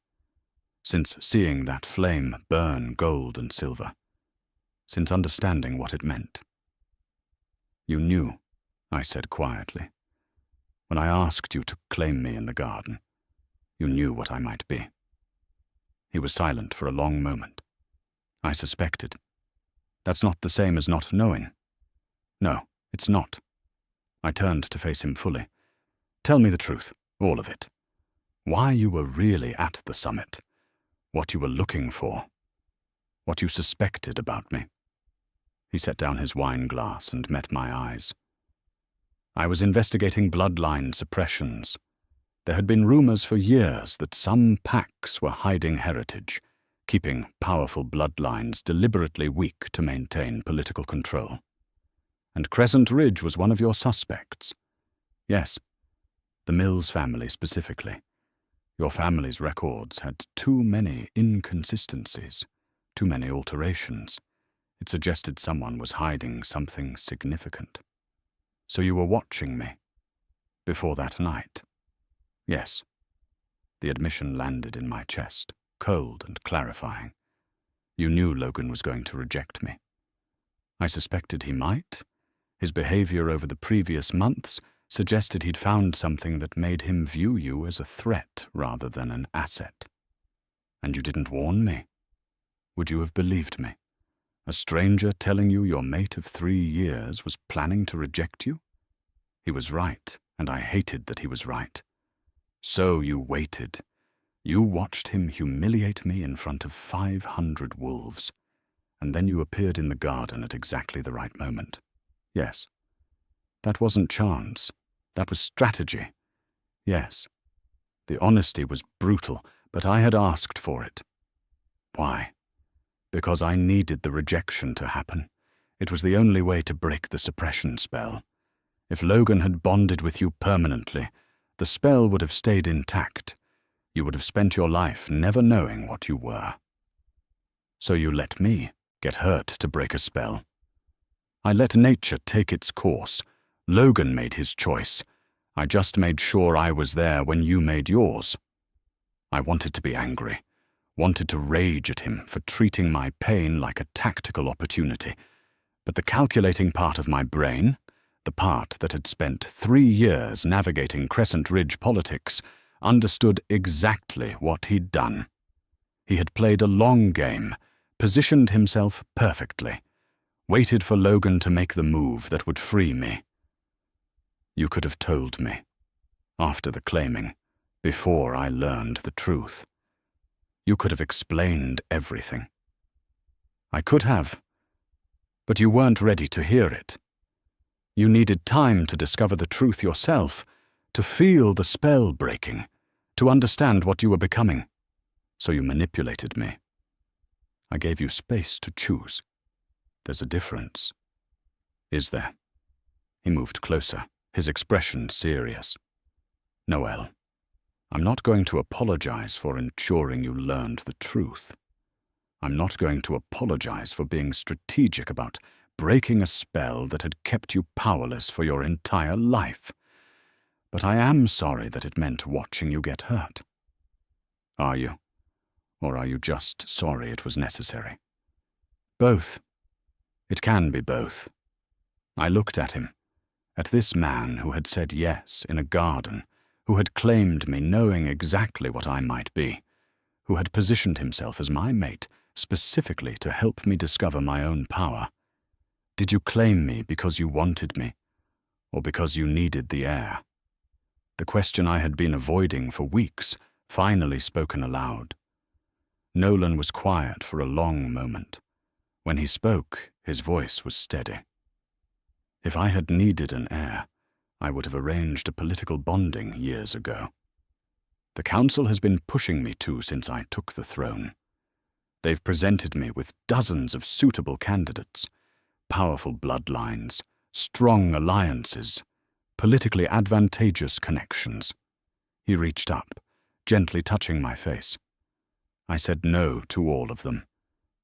Since seeing that flame burn gold and silver. Since understanding what it meant. "You knew," I said quietly. "When I asked you to claim me in the garden, you knew what I might be." He was silent for a long moment. I suspected. "That's not the same as not knowing." "No, it's not." I turned to face him fully. "Tell me the truth, all of it. Why you were really at the summit. What you were looking for. What you suspected about me." He set down his wine glass and met my eyes. "I was investigating bloodline suppressions. There had been rumors for years that some pacts were hiding heritage, keeping powerful bloodlines deliberately weak to maintain political control. And Crescent Ridge was one of your suspects. Yes, the Mills family specifically. Your family's records had too many inconsistencies, too many alterations. It suggested someone was hiding something significant. So you were watching me. Before that night. Yes." The admission landed in my chest, cold and clarifying. "You knew Logan was going to reject me." I suspected he might. His behavior over the previous months suggested he'd found something that made him view you as a threat rather than an asset. "And you didn't warn me? Would you have believed me? A stranger telling you your mate of 3 years was planning to reject you? He was right, and I hated that he was right. So you waited. You watched him humiliate me in front of 500 wolves, and then you appeared in the garden at exactly the right moment. Yes. That wasn't chance. That was strategy. Yes. The honesty was brutal, but I had asked for it. Why? Because I needed the rejection to happen. It was the only way to break the suppression spell. If Logan had bonded with you permanently, the spell would have stayed intact. You would have spent your life never knowing what you were. So you let me get hurt to break a spell. I let nature take its course. Logan made his choice. I just made sure I was there when you made yours. I wanted to be angry, wanted to rage at him for treating my pain like a tactical opportunity. But the calculating part of my brain, the part that had spent 3 years navigating Crescent Ridge politics, understood exactly what he'd done. He had played a long game, positioned himself perfectly, waited for Logan to make the move that would free me. You could have told me, after the claiming, before I learned the truth. You could have explained everything. I could have, but you weren't ready to hear it. You needed time to discover the truth yourself, to feel the spell breaking, to understand what you were becoming. So you manipulated me. I gave you space to choose. There's a difference. Is there? He moved closer, his expression serious. Noelle, I'm not going to apologize for ensuring you learned the truth. I'm not going to apologize for being strategic about breaking a spell that had kept you powerless for your entire life. But I am sorry that it meant watching you get hurt. Are you? Or are you just sorry it was necessary? Both. It can be both. I looked at him, at this man who had said yes in a garden, who had claimed me knowing exactly what I might be, who had positioned himself as my mate specifically to help me discover my own power. Did you claim me because you wanted me, or because you needed the air? The question I had been avoiding for weeks finally spoken aloud. Nolan was quiet for a long moment. When he spoke, his voice was steady. If I had needed an heir, I would have arranged a political bonding years ago. The council has been pushing me to since I took the throne. They've presented me with dozens of suitable candidates, powerful bloodlines, strong alliances, politically advantageous connections. He reached up, gently touching my face. I said no to all of them,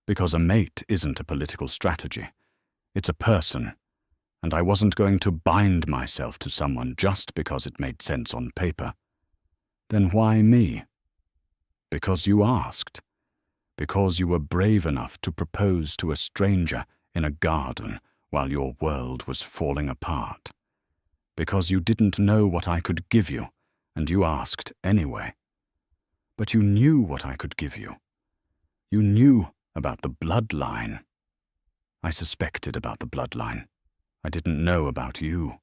because a mate isn't a political strategy. It's a person, and I wasn't going to bind myself to someone just because it made sense on paper. Then why me? Because you asked. Because you were brave enough to propose to a stranger in a garden while your world was falling apart. Because you didn't know what I could give you, and you asked anyway. But you knew what I could give you. You knew about the bloodline. I suspected about the bloodline. I didn't know about you.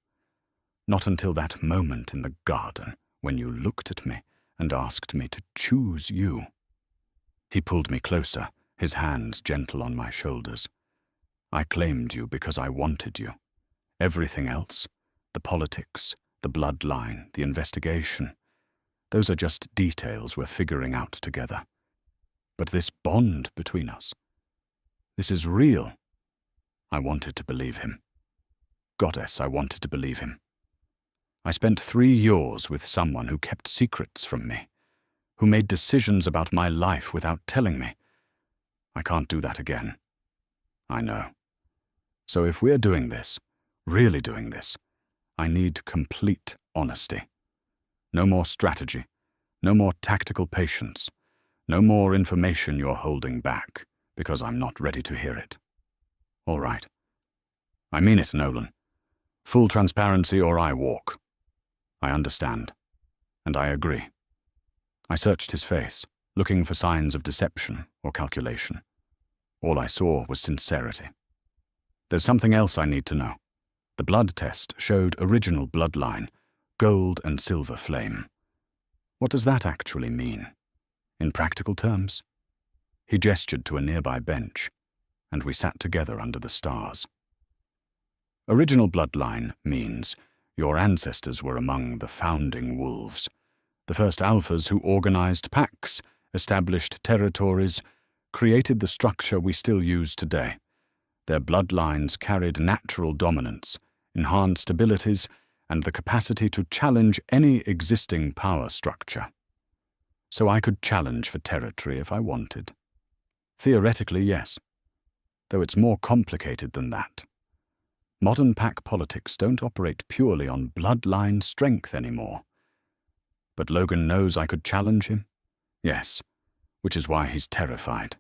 Not until that moment in the garden when you looked at me and asked me to choose you. He pulled me closer, his hands gentle on my shoulders. I claimed you because I wanted you. Everything else, the politics, the bloodline, the investigation, those are just details we're figuring out together. But this bond between us, this is real. I wanted to believe him. Goddess, I wanted to believe him. I spent 3 years with someone who kept secrets from me, who made decisions about my life without telling me. I can't do that again. I know. So if we're doing this, really doing this, I need complete honesty. No more strategy, no more tactical patience, no more information you're holding back because I'm not ready to hear it. All right. I mean it, Nolan. Full transparency or I walk. I understand. And I agree. I searched his face, looking for signs of deception or calculation. All I saw was sincerity. There's something else I need to know. The blood test showed original bloodline, gold and silver flame. What does that actually mean? In practical terms? He gestured to a nearby bench, and we sat together under the stars. Original bloodline means your ancestors were among the founding wolves, the first alphas who organized packs, established territories, created the structure we still use today. Their bloodlines carried natural dominance, enhanced abilities, and the capacity to challenge any existing power structure. So I could challenge for territory if I wanted. Theoretically, yes, though it's more complicated than that. Modern pack politics don't operate purely on bloodline strength anymore. But Logan knows I could challenge him? Yes, which is why he's terrified.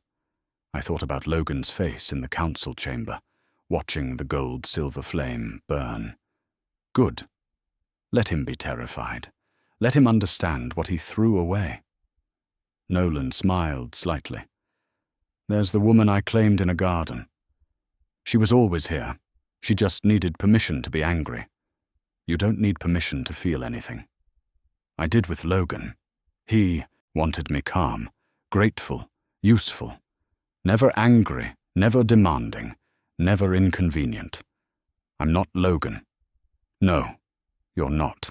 I thought about Logan's face in the council chamber, watching the gold-silver flame burn. Good. Let him be terrified. Let him understand what he threw away. Nolan smiled slightly. There's the woman I claimed in a garden. She was always here. She just needed permission to be angry. You don't need permission to feel anything. I did with Logan. He wanted me calm, grateful, useful. Never angry, never demanding, never inconvenient. I'm not Logan. No, you're not.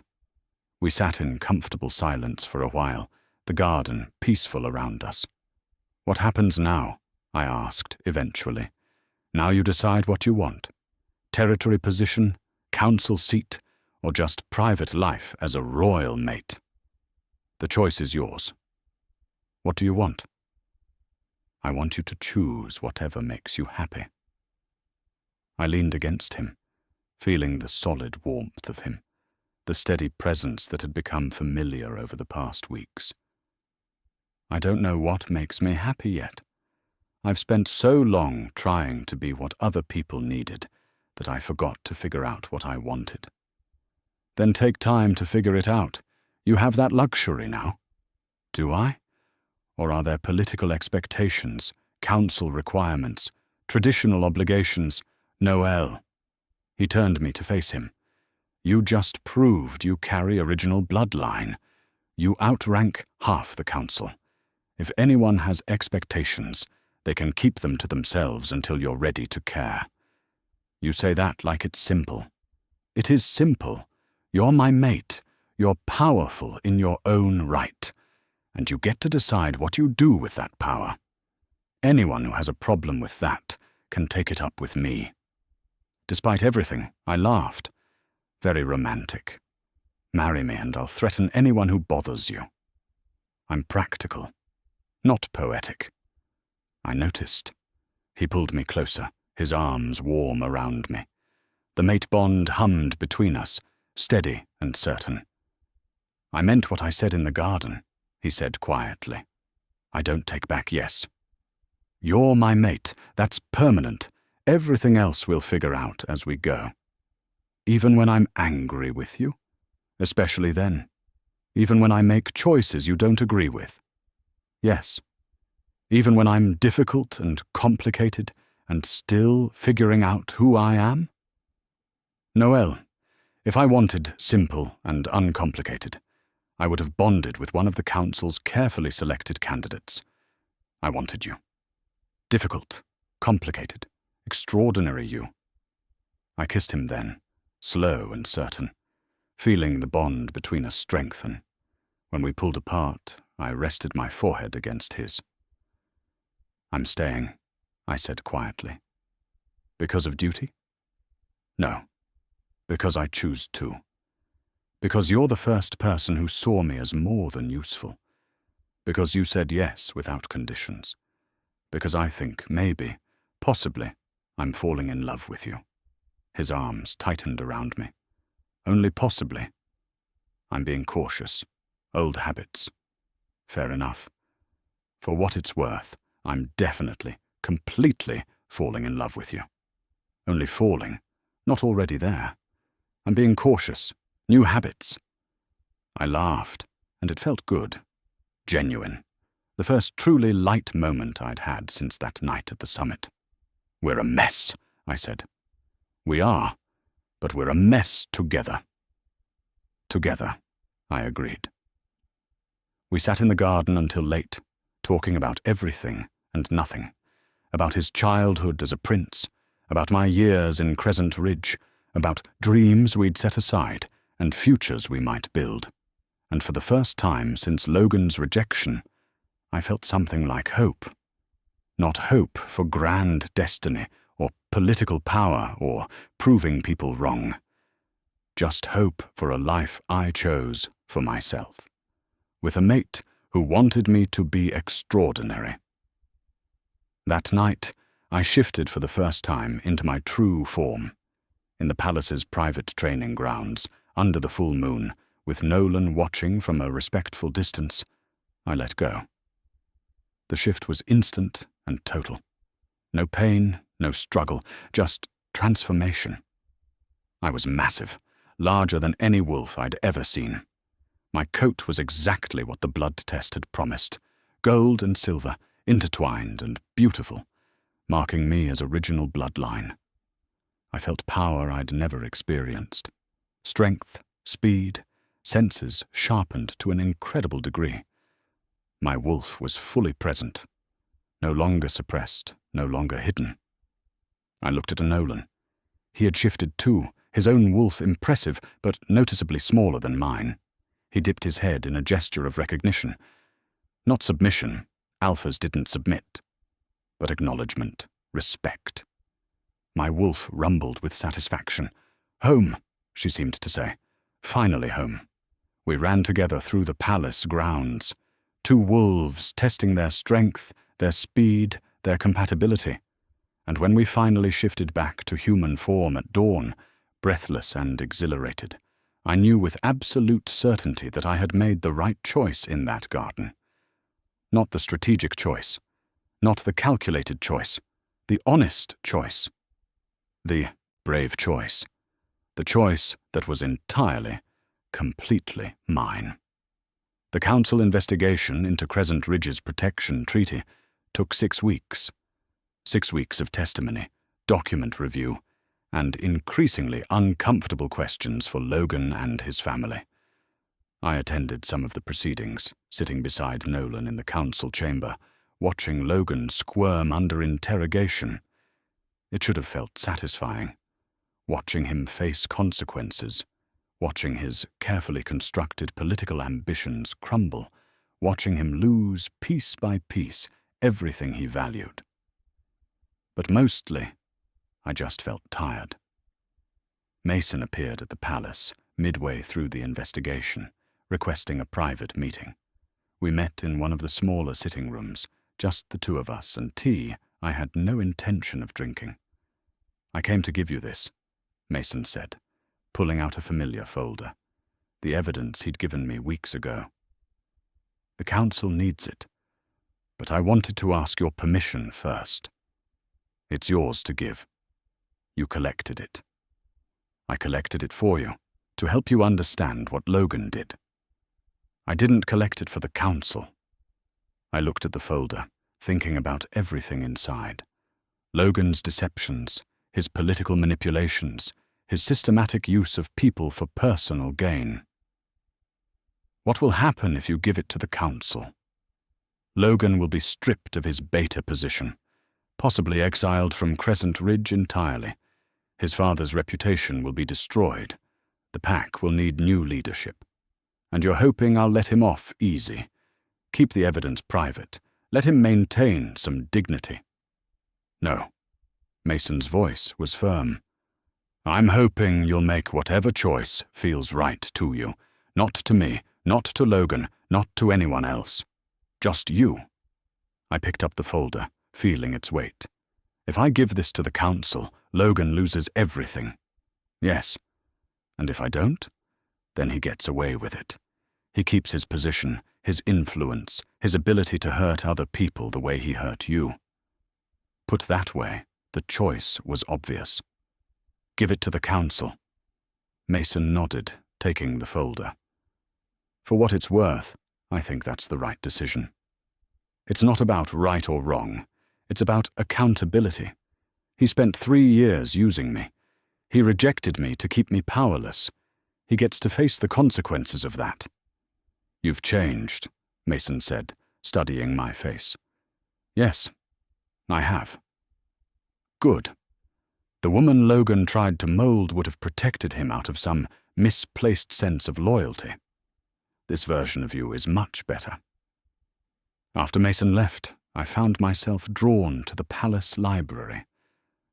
We sat in comfortable silence for a while, the garden peaceful around us. What happens now? I asked eventually. Now you decide what you want. Territory position, council seat, or just private life as a royal mate. The choice is yours. What do you want? I want you to choose whatever makes you happy. I leaned against him, feeling the solid warmth of him, the steady presence that had become familiar over the past weeks. I don't know what makes me happy yet. I've spent so long trying to be what other people needed that I forgot to figure out what I wanted. Then take time to figure it out. You have that luxury now. Do I? Or are there political expectations, council requirements, traditional obligations? Noel. He turned me to face him. You just proved you carry original bloodline. You outrank half the council. If anyone has expectations, they can keep them to themselves until you're ready to care. You say that like it's simple. It is simple. You're my mate. You're powerful in your own right. And you get to decide what you do with that power. Anyone who has a problem with that can take it up with me. Despite everything, I laughed. Very romantic. Marry me and I'll threaten anyone who bothers you. I'm practical, not poetic. I noticed. He pulled me closer, his arms warm around me. The mate bond hummed between us, steady and certain. "I meant what I said in the garden," he said quietly. "I don't take back yes. You're my mate, that's permanent. Everything else we'll figure out as we go. Even when I'm angry with you? Especially then. Even when I make choices you don't agree with? Yes. Even when I'm difficult and complicated and still figuring out who I am? Noelle, if I wanted simple and uncomplicated, I would have bonded with one of the council's carefully selected candidates. I wanted you. Difficult, complicated, extraordinary you. I kissed him then, slow and certain, feeling the bond between us strengthen. When we pulled apart, I rested my forehead against his. "I'm staying," I said quietly. "Because of duty?" "No, because I choose to. Because you're the first person who saw me as more than useful. Because you said yes without conditions. Because I think, maybe, possibly, I'm falling in love with you." His arms tightened around me. "Only possibly. I'm being cautious. Old habits. Fair enough. For what it's worth, I'm definitely, completely falling in love with you. Only falling, not already there. I'm being cautious. New habits." I laughed, and it felt good. Genuine. The first truly light moment I'd had since that night at the summit. "We're a mess," I said. "We are, but we're a mess together." "Together," I agreed. We sat in the garden until late, talking about everything and nothing, about his childhood as a prince, about my years in Crescent Ridge, about dreams we'd set aside and futures we might build. And for the first time since Logan's rejection, I felt something like hope. Not hope for grand destiny or political power or proving people wrong. Just hope for a life I chose for myself, with a mate who wanted me to be extraordinary. That night, I shifted for the first time into my true form. In the palace's private training grounds, under the full moon, with Nolan watching from a respectful distance, I let go. The shift was instant and total. No pain, no struggle, just transformation. I was massive, larger than any wolf I'd ever seen. My coat was exactly what the blood test had promised, gold and silver, intertwined and beautiful, marking me as original bloodline. I felt power I'd never experienced. Strength, speed, senses sharpened to an incredible degree. My wolf was fully present, no longer suppressed, no longer hidden. I looked at Nolan. He had shifted too, his own wolf impressive, but noticeably smaller than mine. He dipped his head in a gesture of recognition. Not submission, alphas didn't submit, but acknowledgement, respect. My wolf rumbled with satisfaction. "Home," she seemed to say. "Finally home." We ran together through the palace grounds. Two wolves testing their strength, their speed, their compatibility. And when we finally shifted back to human form at dawn, breathless and exhilarated, I knew with absolute certainty that I had made the right choice in that garden. Not the strategic choice, not the calculated choice, the honest choice. The brave choice. The choice that was entirely, completely mine. The council investigation into Crescent Ridge's protection treaty took 6 weeks. 6 weeks of testimony, document review, and increasingly uncomfortable questions for Logan and his family. I attended some of the proceedings, sitting beside Nolan in the council chamber, watching Logan squirm under interrogation. It should have felt satisfying, watching him face consequences, watching his carefully constructed political ambitions crumble, watching him lose piece by piece everything he valued. But mostly, I just felt tired. Mason appeared at the palace midway through the investigation, requesting a private meeting. We met in one of the smaller sitting rooms, just the two of us, and tea I had no intention of drinking. I came to give you this, Mason said, pulling out a familiar folder, the evidence he'd given me weeks ago. The council needs it, but I wanted to ask your permission first. It's yours to give. You collected it. I collected it for you, to help you understand what Logan did. I didn't collect it for the council. I looked at the folder, thinking about everything inside. Logan's deceptions, his political manipulations, his systematic use of people for personal gain. What will happen if you give it to the council? Logan will be stripped of his beta position, possibly exiled from Crescent Ridge entirely. His father's reputation will be destroyed. The pack will need new leadership. And you're hoping I'll let him off easy. Keep the evidence private. Let him maintain some dignity. No. Mason's voice was firm. I'm hoping you'll make whatever choice feels right to you. Not to me, not to Logan, not to anyone else. Just you. I picked up the folder, feeling its weight. If I give this to the council, Logan loses everything. Yes. And if I don't, then he gets away with it. He keeps his position, his influence, his ability to hurt other people the way he hurt you. Put that way, the choice was obvious. Give it to the council. Mason nodded, taking the folder. For what it's worth, I think that's the right decision. It's not about right or wrong. It's about accountability. He spent 3 years using me. He rejected me to keep me powerless. He gets to face the consequences of that. You've changed, Mason said, studying my face. Yes, I have. Good. The woman Logan tried to mold would have protected him out of some misplaced sense of loyalty. This version of you is much better. After Mason left, I found myself drawn to the palace library.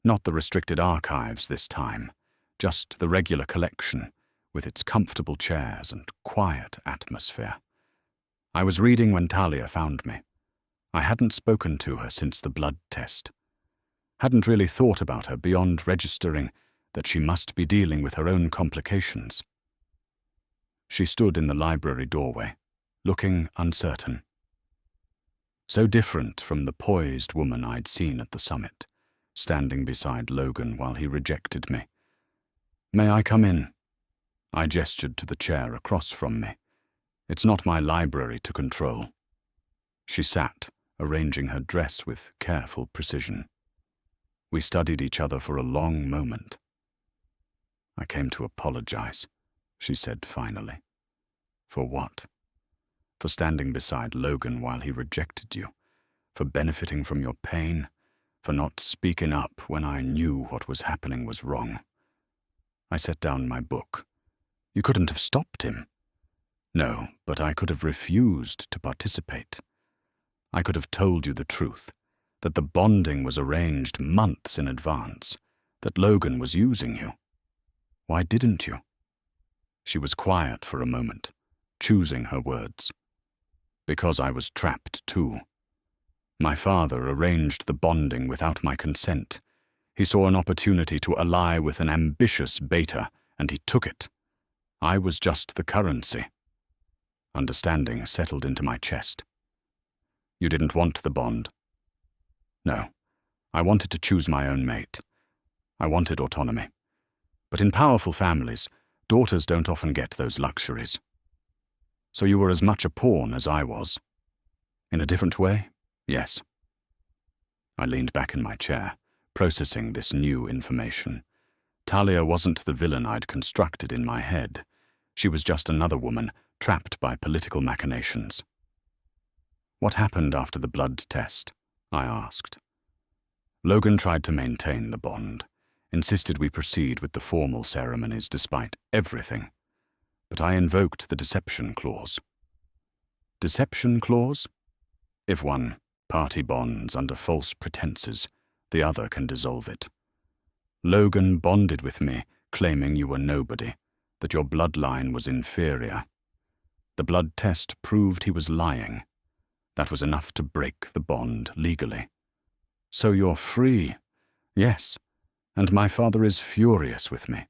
Not the restricted archives this time, just the regular collection, with its comfortable chairs and quiet atmosphere. I was reading when Talia found me. I hadn't spoken to her since the blood test. Hadn't really thought about her beyond registering that she must be dealing with her own complications. She stood in the library doorway, looking uncertain. So different from the poised woman I'd seen at the summit, standing beside Logan while he rejected me. May I come in? I gestured to the chair across from me. It's not my library to control. She sat, arranging her dress with careful precision. We studied each other for a long moment. I came to apologize, she said finally. For what? For standing beside Logan while he rejected you, for benefiting from your pain, for not speaking up when I knew what was happening was wrong. I set down my book. You couldn't have stopped him. No, but I could have refused to participate. I could have told you the truth, that the bonding was arranged months in advance, that Logan was using you. Why didn't you? She was quiet for a moment, choosing her words. Because I was trapped too. My father arranged the bonding without my consent. He saw an opportunity to ally with an ambitious beta, and he took it. I was just the currency. Understanding settled into my chest. You didn't want the bond? No. I wanted to choose my own mate. I wanted autonomy. But in powerful families, daughters don't often get those luxuries. So you were as much a pawn as I was. In a different way, yes. I leaned back in my chair, processing this new information. Talia wasn't the villain I'd constructed in my head. She was just another woman trapped by political machinations. What happened after the blood test? I asked. Logan tried to maintain the bond, insisted we proceed with the formal ceremonies despite everything. But I invoked the deception clause. Deception clause? If one party bonds under false pretenses, the other can dissolve it. Logan bonded with me, claiming you were nobody, that your bloodline was inferior. The blood test proved he was lying. That was enough to break the bond legally. So you're free. Yes, And my father is furious with me,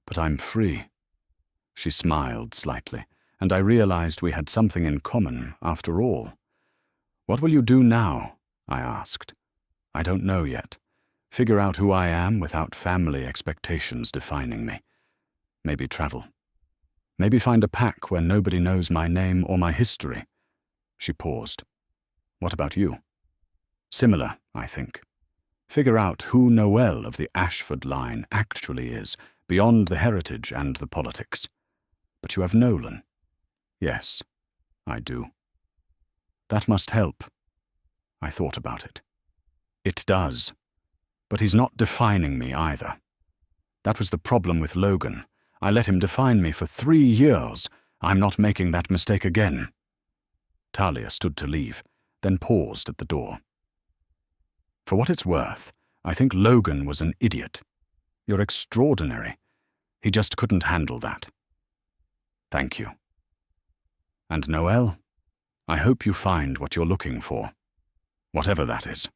but I'm free." She smiled slightly, and I realized we had something in common after all. "What will you do now?" I asked. "I don't know yet. Figure out who I am without family expectations defining me. Maybe travel. Maybe find a pack where nobody knows my name or my history." She paused. "What about you?" "Similar, I think. Figure out who Noel of the Ashford line actually is, beyond the heritage and the politics. But you have Nolan." "Yes, I do." "That must help." I thought about it. It does. But he's not defining me either. That was the problem with Logan. I let him define me for 3 years. I'm not making that mistake again. Talia stood to leave, then paused at the door. "For what it's worth, I think Logan was an idiot. You're extraordinary. He just couldn't handle that." "Thank you." "And Noel, I hope you find what you're looking for, whatever that is."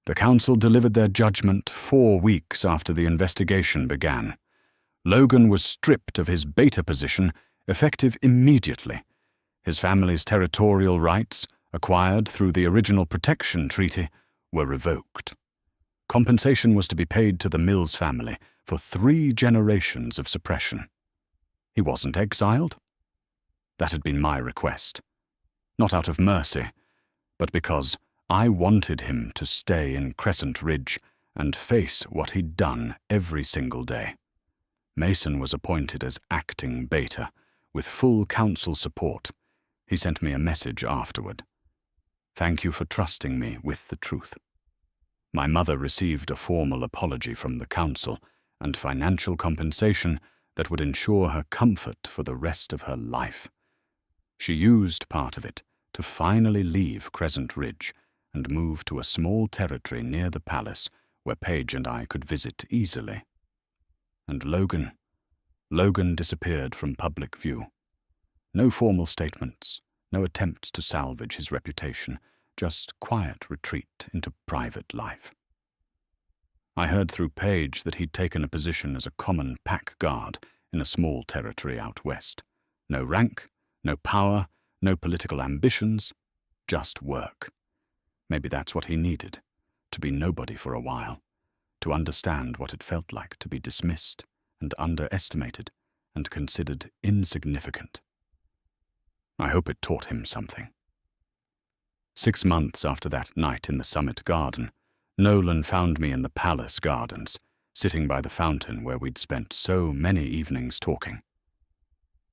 The council delivered their judgment 4 weeks after the investigation began. Logan was stripped of his beta position, effective immediately. His family's territorial rights, acquired through the original protection treaty, were revoked. Compensation was to be paid to the Mills family for 3 generations of suppression. He wasn't exiled. That had been my request. Not out of mercy, but because I wanted him to stay in Crescent Ridge and face what he'd done every single day. Mason was appointed as acting beta, with full council support. He sent me a message afterward. "Thank you for trusting me with the truth." My mother received a formal apology from the council and financial compensation that would ensure her comfort for the rest of her life. She used part of it to finally leave Crescent Ridge and move to a small territory near the palace where Paige and I could visit easily. And Logan disappeared from public view. No formal statements, no attempts to salvage his reputation, just quiet retreat into private life. I heard through Paige that he'd taken a position as a common pack guard in a small territory out west. No rank, no power, no political ambitions, just work. Maybe that's what he needed, to be nobody for a while, to understand what it felt like to be dismissed and underestimated and considered insignificant. I hope it taught him something. 6 months after that night in the Summit Garden, Nolan found me in the Palace Gardens, sitting by the fountain where we'd spent so many evenings talking.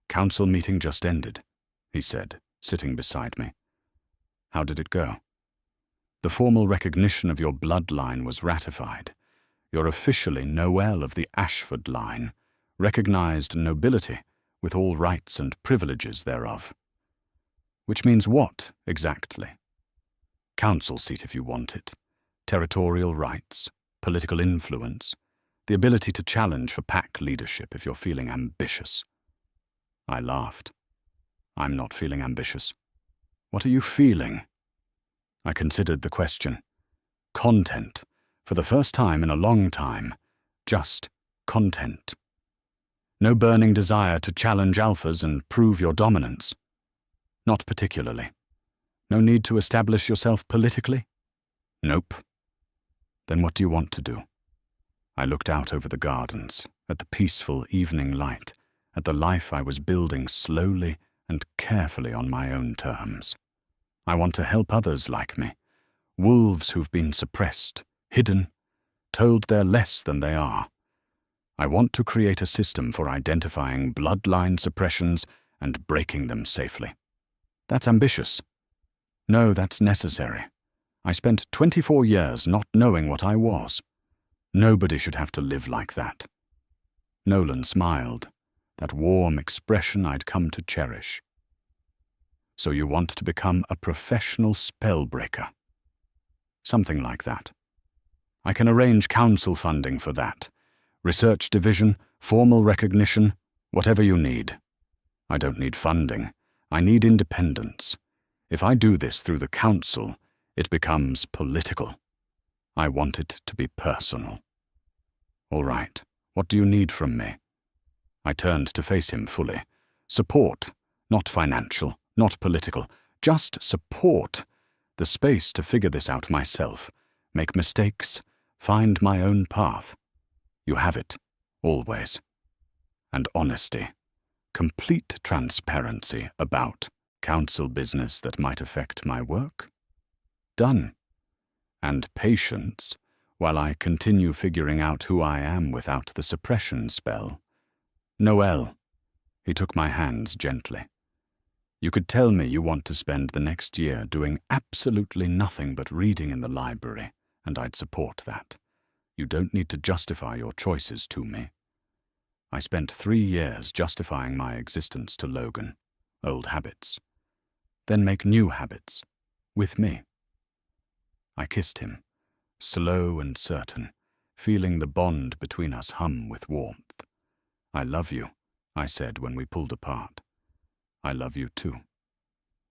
"Council meeting just ended," he said, sitting beside me. "How did it go?" "The formal recognition of your bloodline was ratified. You're officially Noel of the Ashford line, recognized nobility with all rights and privileges thereof." "Which means what, exactly?" "Council seat if you want it, territorial rights, political influence, the ability to challenge for pack leadership if you're feeling ambitious." I laughed. "I'm not feeling ambitious." "What are you feeling?" I considered the question. Content. For the first time in a long time. Just content. No burning desire to challenge alphas and prove your dominance. Not particularly. No need to establish yourself politically? Nope. Then what do you want to do? I looked out over the gardens, at the peaceful evening light, at the life I was building slowly and carefully on my own terms. I want to help others like me, wolves who've been suppressed, hidden, told they're less than they are. I want to create a system for identifying bloodline suppressions and breaking them safely. That's ambitious. No, that's necessary. I spent 24 years not knowing what I was. Nobody should have to live like that. Nolan smiled, that warm expression I'd come to cherish. So you want to become a professional spellbreaker? Something like that. I can arrange council funding for that. Research division, formal recognition, whatever you need. I don't need funding. I need independence. If I do this through the council, it becomes political. I want it to be personal. All right, what do you need from me? I turned to face him fully. Support, not financial, not political, just support. The space to figure this out myself, make mistakes, find my own path. You have it, always. And honesty, complete transparency about council business that might affect my work. Done. And patience, while I continue figuring out who I am without the suppression spell. Noel. He took my hands gently. You could tell me you want to spend the next year doing absolutely nothing but reading in the library, and I'd support that. You don't need to justify your choices to me. I spent 3 years justifying my existence to Logan, old habits. Then make new habits, with me. I kissed him, slow and certain, feeling the bond between us hum with warmth. I love you, I said when we pulled apart. I love you too.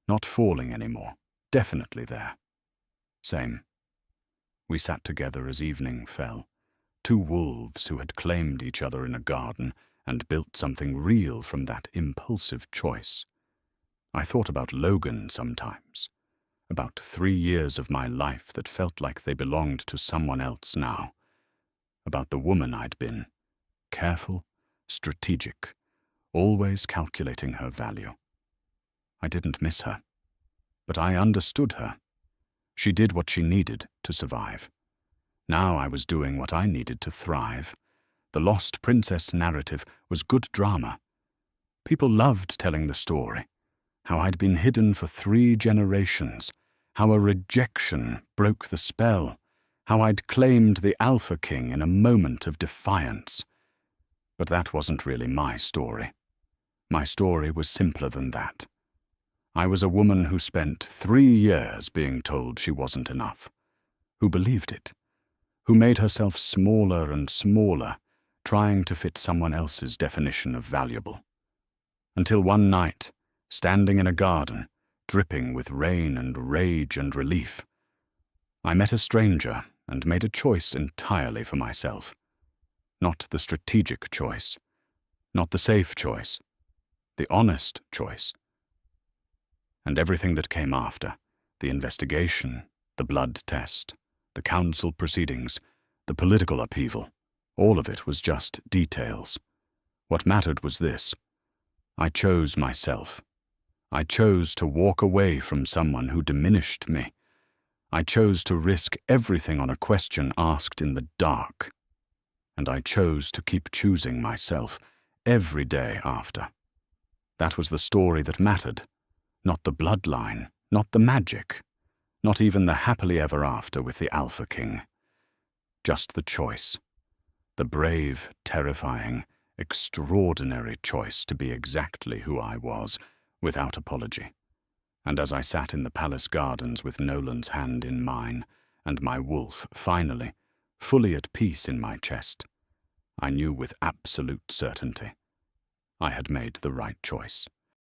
Not falling anymore, definitely there. Same. We sat together as evening fell, 2 wolves who had claimed each other in a garden and built something real from that impulsive choice. I thought about Logan sometimes, about 3 years of my life that felt like they belonged to someone else now, about the woman I'd been, careful, strategic, always calculating her value. I didn't miss her, but I understood her. She did what she needed to survive. Now I was doing what I needed to thrive. The Lost Princess narrative was good drama. People loved telling the story, how I'd been hidden for 3 generations, how a rejection broke the spell, how I'd claimed the Alpha King in a moment of defiance. But that wasn't really my story. My story was simpler than that. I was a woman who spent 3 years being told she wasn't enough, who believed it, who made herself smaller and smaller, trying to fit someone else's definition of valuable. Until one night, standing in a garden, dripping with rain and rage and relief, I met a stranger and made a choice entirely for myself. Not the strategic choice, not the safe choice, the honest choice. And everything that came after, the investigation, the blood test, the council proceedings, the political upheaval, all of it was just details. What mattered was this. I chose myself. I chose to walk away from someone who diminished me. I chose to risk everything on a question asked in the dark. And I chose to keep choosing myself every day after. That was the story that mattered. Not the bloodline, not the magic, not even the happily ever after with the Alpha King. Just the choice. The brave, terrifying, extraordinary choice to be exactly who I was, without apology. And as I sat in the palace gardens with Nolan's hand in mine, and my wolf, finally, fully at peace in my chest, I knew with absolute certainty I had made the right choice.